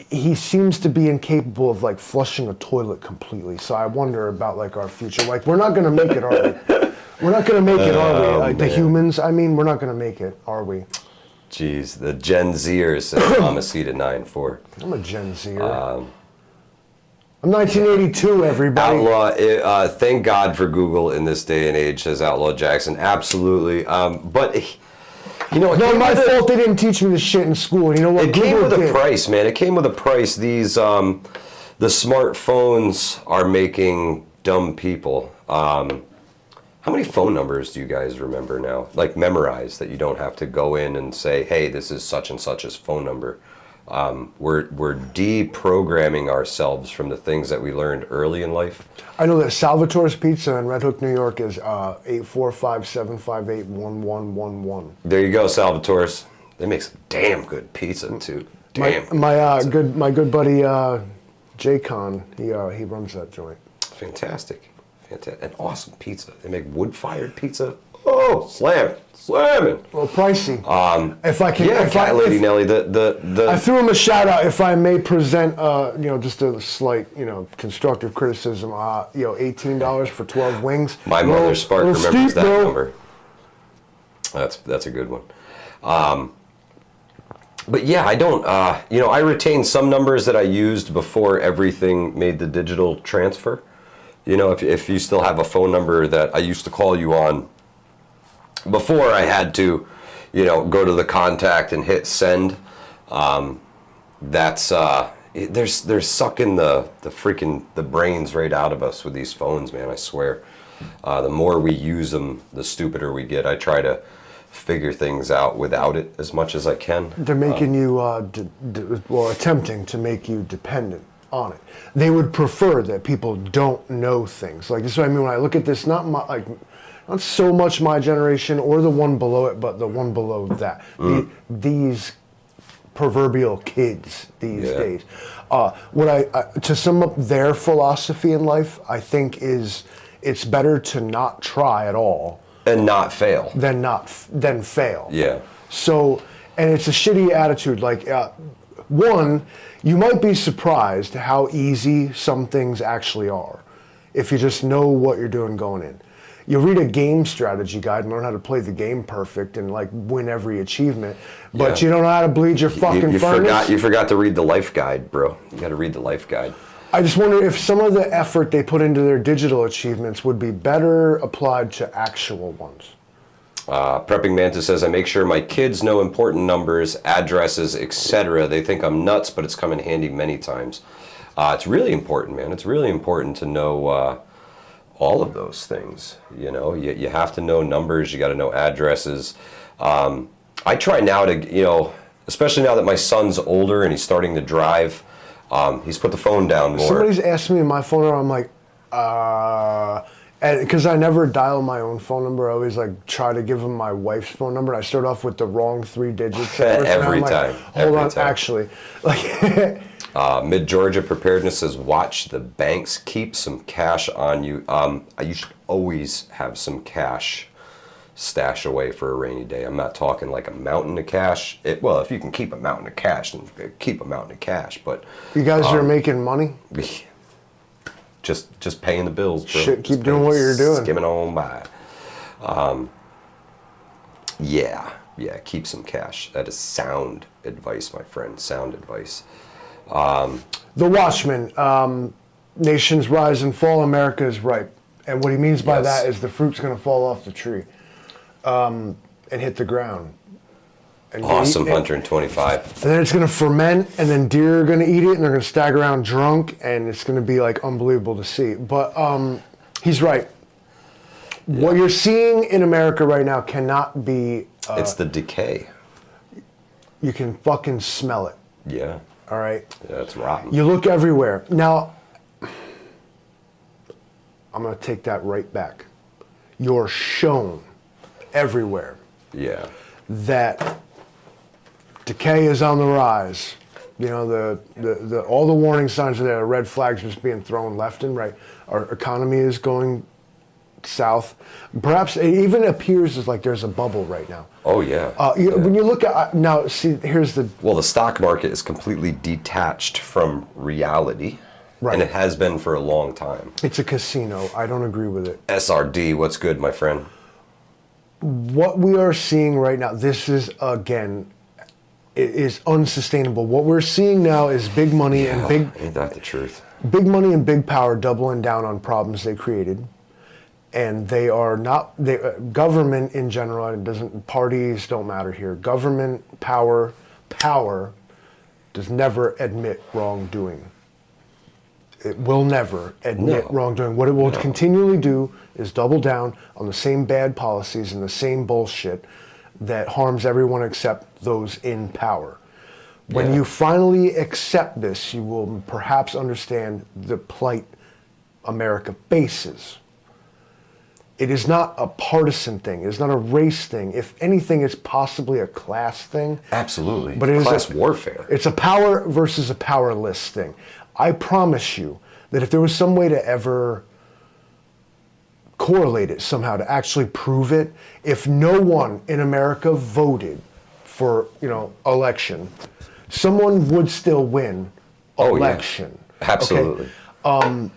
he seems to be incapable of like flushing a toilet completely. So I wonder about like our future. Like, we're not gonna make it, are we? We're not gonna make it, are we? Like the humans, I mean, we're not gonna make it, are we? Jeez, the Gen Zers said Mamacita 9-4. I'm a Gen Zer. I'm 1982, everybody. Outlaw, thank God for Google in this day and age, says Outlaw Jackson. Absolutely. But, it Not my with fault they didn't teach me this shit in school. And you know what? It came Google with a did. price, man. It came with a price. These, the smartphones are making dumb people. How many phone numbers do you guys remember now? Like memorize, that you don't have to go in and say, hey, this is such and such's phone number. We're deprogramming ourselves from the things that we learned early in life. I know that Salvatore's Pizza in Red Hook, New York is 845-758-1111. There you go, Salvatore's. They make some damn good pizza too. Damn. My good buddy Jay Con, he runs that joint. Fantastic. And awesome pizza. They make wood-fired pizza. Oh, slamming. Well, pricey. If I can, Yeah, Cat Lady Nelly. I threw him a shout out. If I may present, just a slight, constructive criticism. $18 for 12 wings. My mother Spark remembers steep, that bro. number. That's a good one. But yeah, I don't. I retain some numbers that I used before everything made the digital transfer. If you still have a phone number that I used to call you on. Before I had to, go to the contact and hit send. They're sucking the brains right out of us with these phones, man. I swear. The more we use them, the stupider we get. I try to figure things out without it as much as I can. They're making you, attempting to make you dependent on it. They would prefer that people don't know things. Like, this is what I mean when I look at this, not so much my generation or the one below it, but the one below that. These proverbial kids these days. To sum up their philosophy in life, I think is it's better to not try at all and not fail than fail. Yeah. So, and it's a shitty attitude. Like, one, you might be surprised how easy some things actually are if you just know what you're doing going in. You'll read a game strategy guide and learn how to play the game perfect and like win every achievement, but you don't know how to bleed your fucking furnace. You forgot to read the life guide, bro. You got to read the life guide. I just wonder if some of the effort they put into their digital achievements would be better applied to actual ones. Prepping Mantis says, I make sure my kids know important numbers, addresses, etc. They think I'm nuts, but it's come in handy many times. It's really important, man. It's really important to know all of those things. You have to know numbers. You got to know addresses. I try now to, especially now that my son's older and he's starting to drive, he's put the phone down more. Somebody's asked me my phone number. I'm like, because I never dial my own phone number, I always like try to give them my wife's phone number. And I start off with the wrong 3 digits Every I'm time. Like, Hold Every on, time. actually, like. Mid Georgia Preparedness says, watch the banks keep some cash on you. You should always have some cash stashed away for a rainy day. I'm not talking like a mountain of cash. Well, if you can keep a mountain of cash, then keep a mountain of cash. But you guys are making money. Just paying the bills, bro. Shit, keep doing what you're doing. Skimming on by. Yeah, keep some cash. That is sound advice, my friend. Sound advice. The Watchman, nations rise and fall, America is ripe. And what he means by that is the fruit's going to fall off the tree and hit the ground. And Awesome, 125. And then it's going to ferment, and then deer are going to eat it, and they're going to stagger around drunk, and it's going to be like unbelievable to see. But he's right. Yeah. What you're seeing in America right now cannot be... it's the decay. You can fucking smell it. Yeah. All right? Yeah, it's rotten. You look everywhere. Now, I'm going to take that right back. You're shown everywhere that decay is on the rise. You know, all the warning signs are there. The red flags just being thrown left and right. Our economy is going south. Perhaps it even appears as like there's a bubble right now. Oh, yeah. When you look at, now, see, here's the... Well, the stock market is completely detached from reality. Right. And it has been for a long time. It's a casino. I don't agree with it. SRD, what's good, my friend? What we are seeing right now, this is, again, it is unsustainable. What we're seeing now is big money and big... Ain't that the truth? Big money and big power doubling down on problems they created. And they are not... government in general, it doesn't... Parties don't matter here. Government, power does never admit wrongdoing. It will never admit wrongdoing. What it will continually do is double down on the same bad policies and the same bullshit that harms everyone except those in power. When you finally accept this, you will perhaps understand the plight America faces. It is not a partisan thing. It is not a race thing. If anything, it's possibly a class thing. Absolutely. But it is class warfare. It's a power versus a powerless thing. I promise you that if there was some way to ever correlate it somehow, to actually prove it, if no one in America voted for, election, someone would still win election. Yeah. Absolutely. Okay?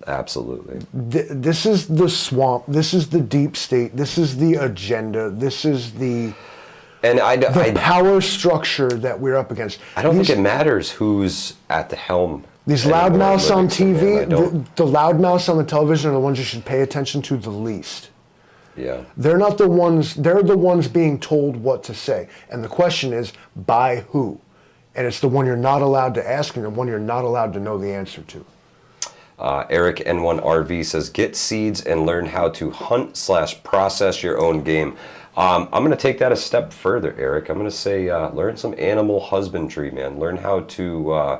Absolutely. This is the swamp. This is the deep state. This is the agenda. This is the power structure that we're up against. I don't think it matters who's at the helm. These loudmouths on TV, the loudmouths on the television are the ones you should pay attention to the least. Yeah. They're not the ones, they're the ones being told what to say. And the question is, by who? And it's the one you're not allowed to ask and the one you're not allowed to know the answer to. Eric N1RV says, get seeds and learn how to hunt/process your own game. I'm going to take that a step further, Eric. I'm going to say learn some animal husbandry, man. Learn how to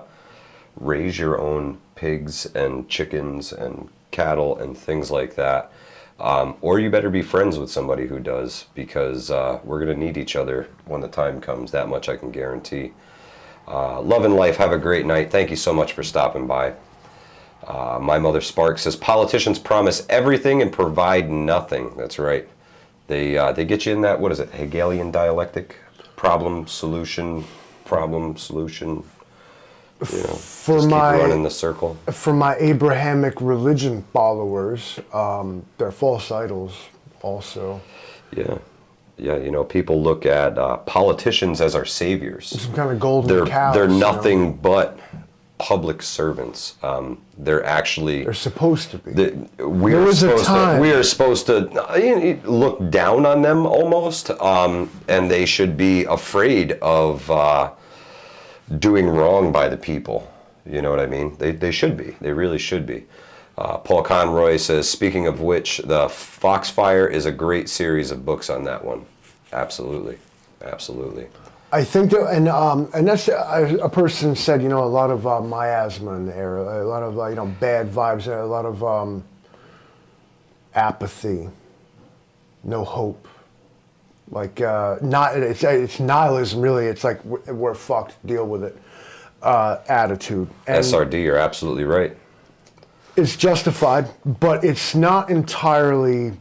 raise your own pigs and chickens and cattle and things like that. Or you better be friends with somebody who does, because we're going to need each other when the time comes. That much I can guarantee. Love and life. Have a great night. Thank you so much for stopping by. My Mother Sparks says, politicians promise everything and provide nothing. That's right. They get you in that, what is it, Hegelian dialectic? Problem, solution. For just keep running the circle. For my Abrahamic religion followers, they're false idols also. Yeah. Yeah, people look at politicians as our saviors. Some kind of golden cows. They're nothing but public servants. They're supposed to be. We are supposed to look down on them almost, and they should be afraid of doing wrong by the people. You know what I mean? They should be. They really should be. Paul Conroy says, speaking of which, the Foxfire is a great series of books on that one. Absolutely. I think that, and that's a person said, a lot of miasma in the air, a lot of bad vibes, a lot of apathy, no hope. Like, it's nihilism, really. It's like, we're fucked, deal with it. Attitude. And SRD, you're absolutely right. it's justified, but it's not entirely,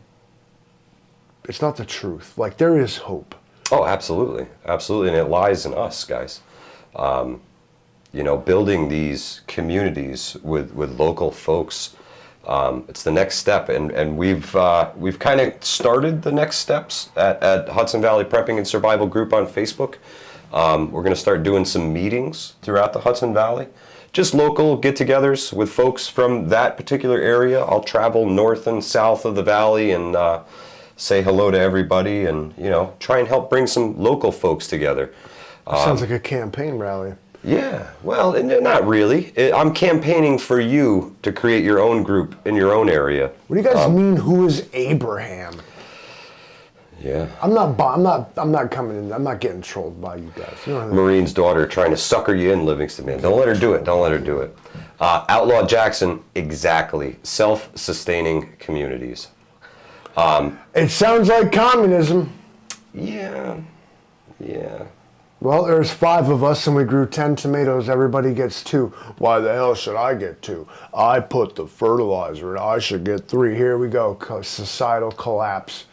it's not the truth. Like, there is hope. Oh, absolutely. Absolutely. And it lies in us, guys. Building these communities with local folks, it's the next step. And we've kind of started the next steps at Hudson Valley Prepping and Survival Group on Facebook. We're going to start doing some meetings throughout the Hudson Valley. Just local get-togethers with folks from that particular area. I'll travel north and south of the valley and say hello to everybody and, try and help bring some local folks together. Sounds like a campaign rally. Yeah, well, not really. I'm campaigning for you to create your own group in your own area. What do you guys mean, who is Abraham? Yeah. I'm not coming in. I'm not getting trolled by you guys. You know what I mean? Marine's daughter trying to sucker you in, Livingston, man. Don't let her do it. Don't let her do it. Outlaw Jackson, exactly. Self-sustaining communities. It sounds like communism. Yeah. Well, there's 5 of us and we grew 10 tomatoes. Everybody gets 2. Why the hell should I get 2? I put the fertilizer in. I should get 3. Here we go. Societal collapse.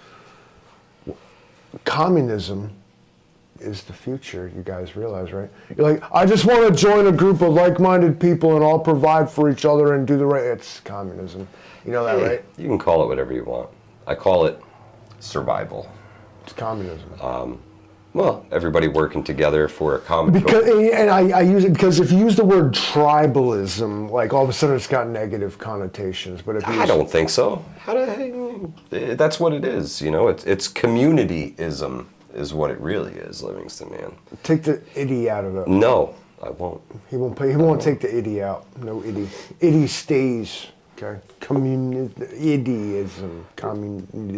Communism is the future, you guys realize, right? You're like, I just want to join a group of like-minded people and all provide for each other and do the right. It's communism. You know that, right? You can call it whatever you want. I call it survival. It's communism. Well, everybody working together for a common goal. And I use it because if you use the word tribalism, like all of a sudden it's got negative connotations. But if you I don't think so. That's what it is. It's communityism is what it really is, Livingston, man. Take the "iddy" out of it. No, I won't. He won't take the "iddy" out. No "iddy." "Iddy" stays. Okay. Communityism. Communityism.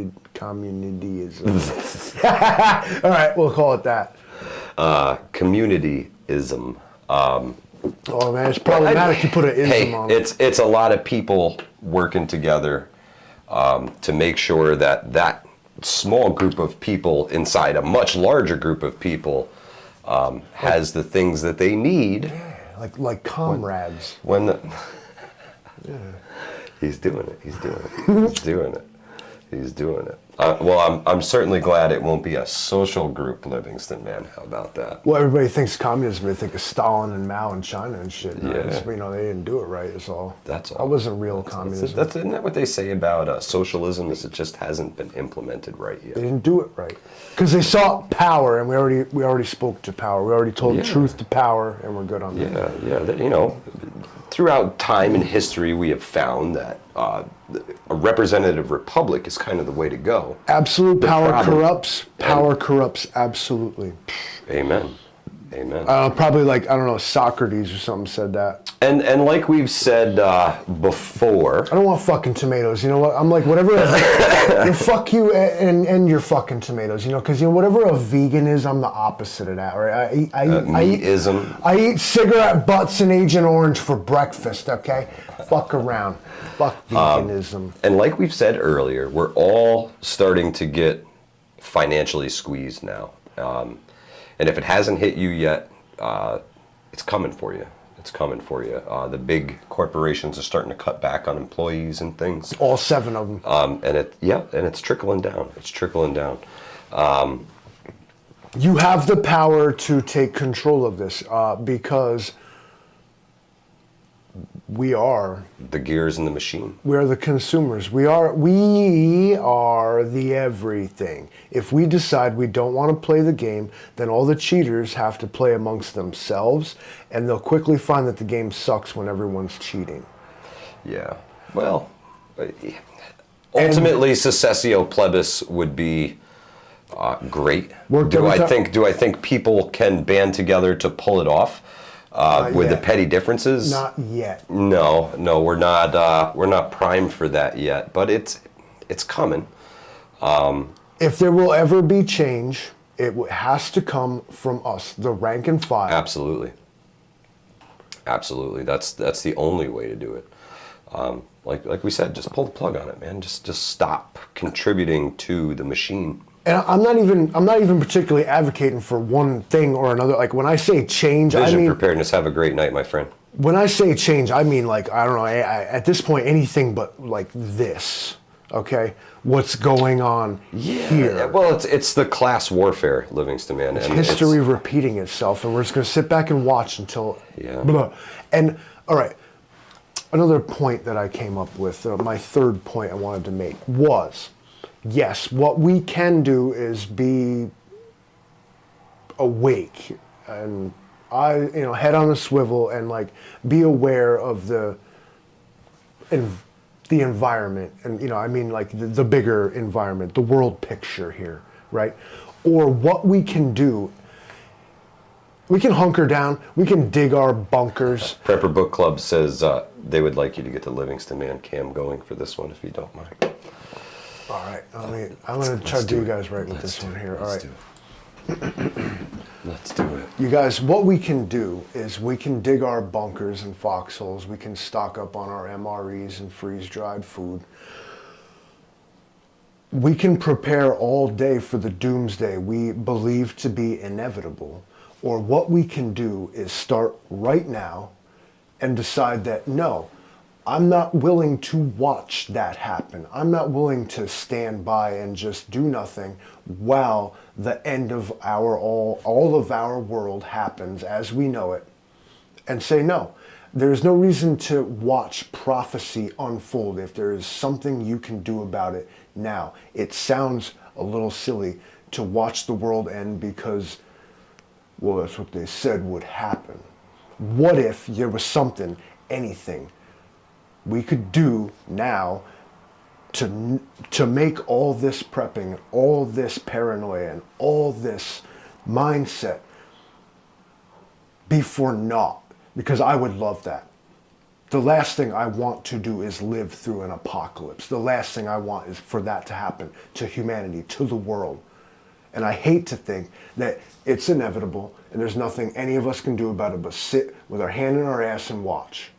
All right, we'll call it that. Communityism. Oh man, it's problematic to put an ism on it. It's a lot of people working together to make sure that small group of people inside a much larger group of people has the things that they need. Yeah, like comrades. He's doing it. He's doing it. Well, I'm certainly glad it won't be a social group, Livingston, man. How about that? Well, everybody thinks communism. They think of Stalin and Mao in China and shit. Yeah. They didn't do it right. That's all. That's all. That wasn't real communism. Isn't that what they say about socialism? Is it just hasn't been implemented right yet? They didn't do it right because they sought power, and we already spoke to power. We already told the truth to power, and we're good on that. Yeah. Throughout time and history, we have found that a representative republic is kind of the way to go. Absolute power corrupts. Power corrupts absolutely. Amen. Probably like, I don't know, Socrates or something said that. And like we've said before. I don't want fucking tomatoes. You know what? I'm like, whatever. Fuck you and your fucking tomatoes. Because whatever a vegan is, I'm the opposite of that. Right? I eat cigarette butts and Agent Orange for breakfast. Okay, fuck around. Fuck veganism. And like we've said earlier, we're all starting to get financially squeezed now. And if it hasn't hit you yet, it's coming for you. The big corporations are starting to cut back on employees and things. All 7 of them. And it's trickling down. You have the power to take control of this because we are the gears in the machine. We are the consumers. We are the everything. If we decide we don't want to play the game, then all the cheaters have to play amongst themselves, and they'll quickly find that the game sucks when everyone's cheating. Yeah. Well, ultimately, secessio plebis would be great. Do I think people can band together to pull it off? With the petty differences? Not yet. No, we're not primed for that yet, but it's coming. If there will ever be change, it has to come from us, the rank and file. Absolutely. That's the only way to do it. like we said, just pull the plug on it, man. Just stop contributing to the machine. And I'm not even particularly advocating for one thing or another. Like when I say change, Vision I mean preparedness. Have a great night, my friend. when I say change, I mean like I don't know. At this point, anything but like this. Okay, what's going on here? Well, it's the class warfare, Livingston, man. It's and history repeating itself, and we're just going to sit back and watch until. Yeah. Blah. And all right, another point that I came up with, my third point I wanted to make was, yes, what we can do is be awake and head on a swivel and like be aware of the environment, and I mean like the bigger environment, the world picture here, right? Or what we can do, we can hunker down, we can dig our bunkers. Prepper Book Club says they would like you to get the Livingston Man cam going for this one if you don't mind. All right, I'm going to try to do you guys right with this one here. All right. Let's do it. You guys, what we can do is we can dig our bunkers and foxholes. We can stock up on our MREs and freeze-dried food. We can prepare all day for the doomsday we believe to be inevitable. Or what we can do is start right now and decide that, no, I'm not willing to watch that happen. I'm not willing to stand by and just do nothing while the end of all of our world happens as we know it, and say no. There's no reason to watch prophecy unfold if there is something you can do about it now. It sounds a little silly to watch the world end because, well, that's what they said would happen. What if there was something, anything, we could do now to make all this prepping, all this paranoia, and all this mindset be for naught? Because I would love that. The last thing I want to do is live through an apocalypse. The last thing I want is for that to happen to humanity, to the world. And I hate to think that it's inevitable and there's nothing any of us can do about it but sit with our hand in our ass and watch.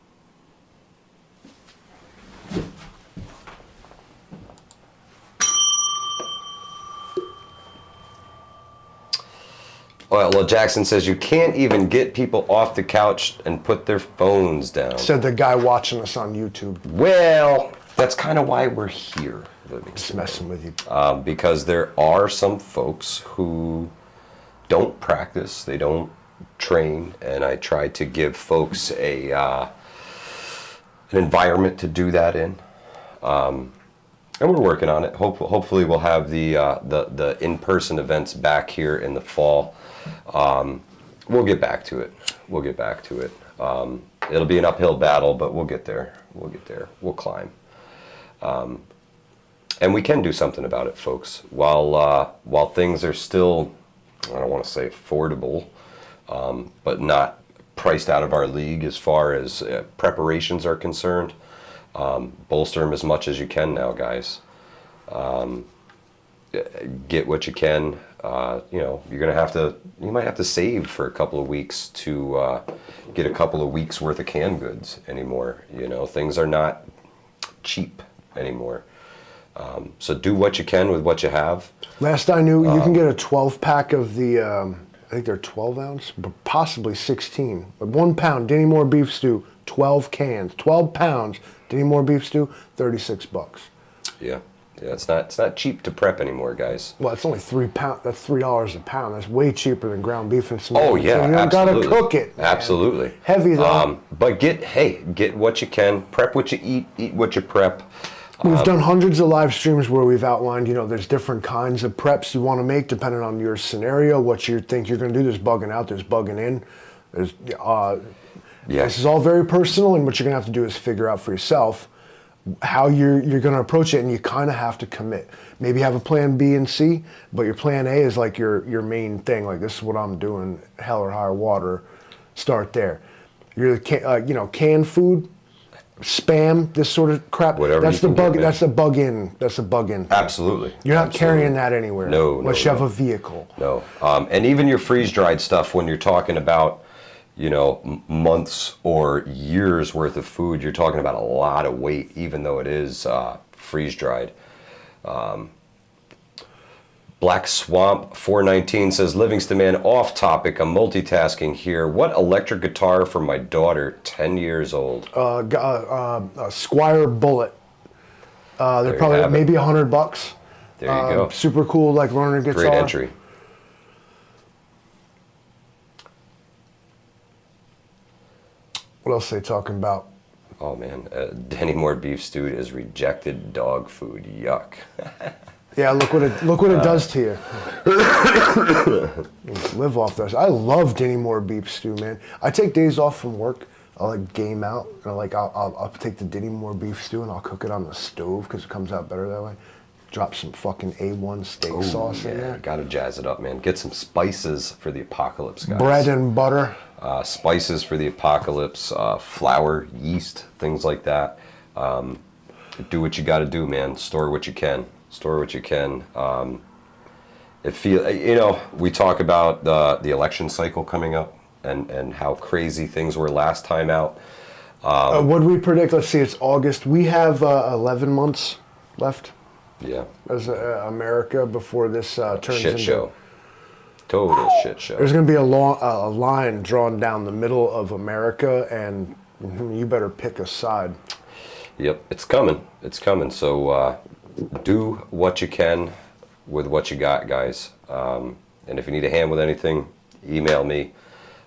Well, Jackson says you can't even get people off the couch and put their phones down. Said the guy watching us on YouTube. Well, that's kind of why we're here. Just messing with you. Because there are some folks who don't practice, they don't train, and I try to give folks an environment to do that in. And we're working on it. Hopefully we'll have the in-person events back here in the fall. We'll get back to it. It'll be an uphill battle, but we'll get there. We'll climb. And we can do something about it, folks. While things are still, I don't want to say affordable, but not priced out of our league as far as preparations are concerned. Bolster them as much as you can now, guys. Get what you can. You might have to save for a couple of weeks to get a couple of weeks worth of canned goods anymore. Things are not cheap anymore. So do what you can with what you have. Last I knew, you can get a 12-pack of the, I think they're 12 ounce, but possibly 16. But 1 pound, Dinny Moore beef stew, 12 cans, 12 pounds, Dinny Moore beef stew, $36. Yeah, it's not cheap to prep anymore, guys. Well, it's only £3. That's $3 a pound. That's way cheaper than ground beef and some. Oh yeah, so you absolutely. Gotta cook it. Man. Absolutely. Heavy though. But get what you can. Prep what you eat what you prep. We've done hundreds of live streams where we've outlined, there's different kinds of preps you want to make depending on your scenario, what you think you're going to do. There's bugging out, there's bugging in. This is all very personal, and what you're going to have to do is figure out for yourself how you're going to approach it, and you kind of have to commit. Maybe have a plan B and C, but your plan A is like your main thing. Like, this is what I'm doing, hell or high water. Start there. Canned food, Spam, this sort of crap. Whatever that's the you can bug. get, That's a bug in. That's a bug in. Absolutely. You're not carrying that anywhere. No. Unless you have a vehicle. No. And even your freeze-dried stuff, when you're talking about, months or years worth of food. You're talking about a lot of weight, even though it is freeze dried. Black Swamp 419 says, Livingston man, off topic. I'm multitasking here. What electric guitar for my daughter, 10 years old? Squire Bullet. They're probably maybe $100. There you go. Super cool, like learner guitar. Great entry. What else are they talking about? Oh man, Denny Moore beef stew is rejected dog food. Yuck. Yeah, look what it does to you. Live off those. I love Denny Moore beef stew, man. I take days off from work. I'll like game out, and I'll take the Denny Moore beef stew and I'll cook it on the stove because it comes out better that way. Drop some fucking A1 steak sauce in there. Gotta jazz it up, man. Get some spices for the apocalypse, guys. Bread and butter. Spices for the apocalypse, flour, yeast, things like that. Do what you got to do, man. Store what you can. We talk about the election cycle coming up and how crazy things were last time out. What do we predict? Let's see, it's August. We have 11 months left. Yeah. As America before this turns shit into... show. Total shit show. There's going to be a line drawn down the middle of America, and you better pick a side. Yep, it's coming. So do what you can with what you got, guys. And if you need a hand with anything, email me.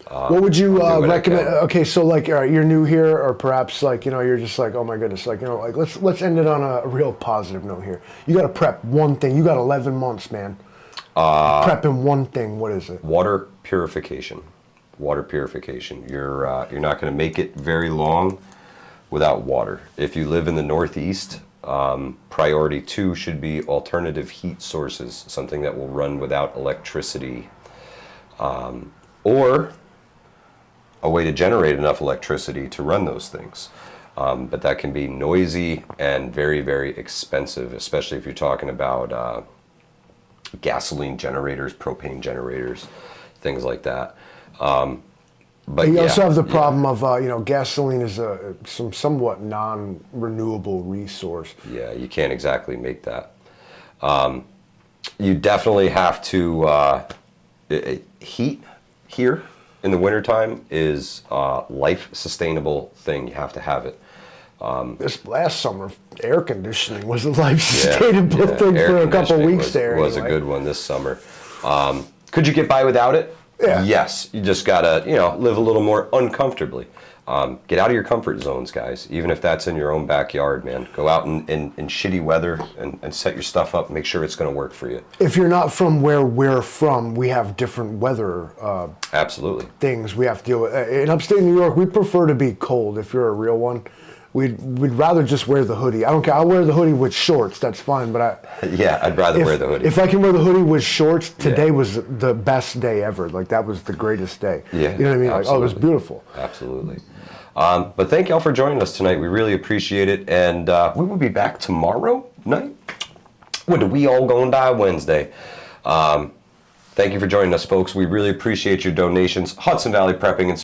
What would you recommend? Okay, so like you're new here, or perhaps like you're just like, oh my goodness, like like let's end it on a real positive note here. You got to prep one thing. You got 11 months, man. Prepping one thing. What is it? Water purification. You're not going to make it very long without water. If you live in the Northeast, priority 2 should be alternative heat sources, something that will run without electricity, or a way to generate enough electricity to run those things. But that can be noisy and very, very expensive, especially if you're talking about gasoline generators, propane generators, things like that. But you also have the problem of gasoline is some somewhat non-renewable resource. Yeah, you can't exactly make that. You definitely have to heat here in the wintertime is a life sustainable thing. You have to have it. This last summer, air conditioning was a life-sustainable thing for a couple weeks there. It was a good one this summer. Could you get by without it? Yeah. Yes. You just gotta, live a little more uncomfortably. Get out of your comfort zones, guys. Even if that's in your own backyard, man. Go out in shitty weather and set your stuff up. Make sure it's going to work for you. If you're not from where we're from, we have different weather. Absolutely. Things we have to deal with. In upstate New York, we prefer to be cold. If you're a real one. We'd rather just wear the hoodie. I don't care. I'll wear the hoodie with shorts. That's fine. But I'd rather wear the hoodie. If I can wear the hoodie with shorts, today was the best day ever. Like that was the greatest day. Yeah, you know what I mean? Like, it was beautiful. Absolutely. But thank y'all for joining us tonight. We really appreciate it, and we will be back tomorrow night. When do we all gonna die? Wednesday. Thank you for joining us, folks. We really appreciate your donations. Hudson Valley Prepping and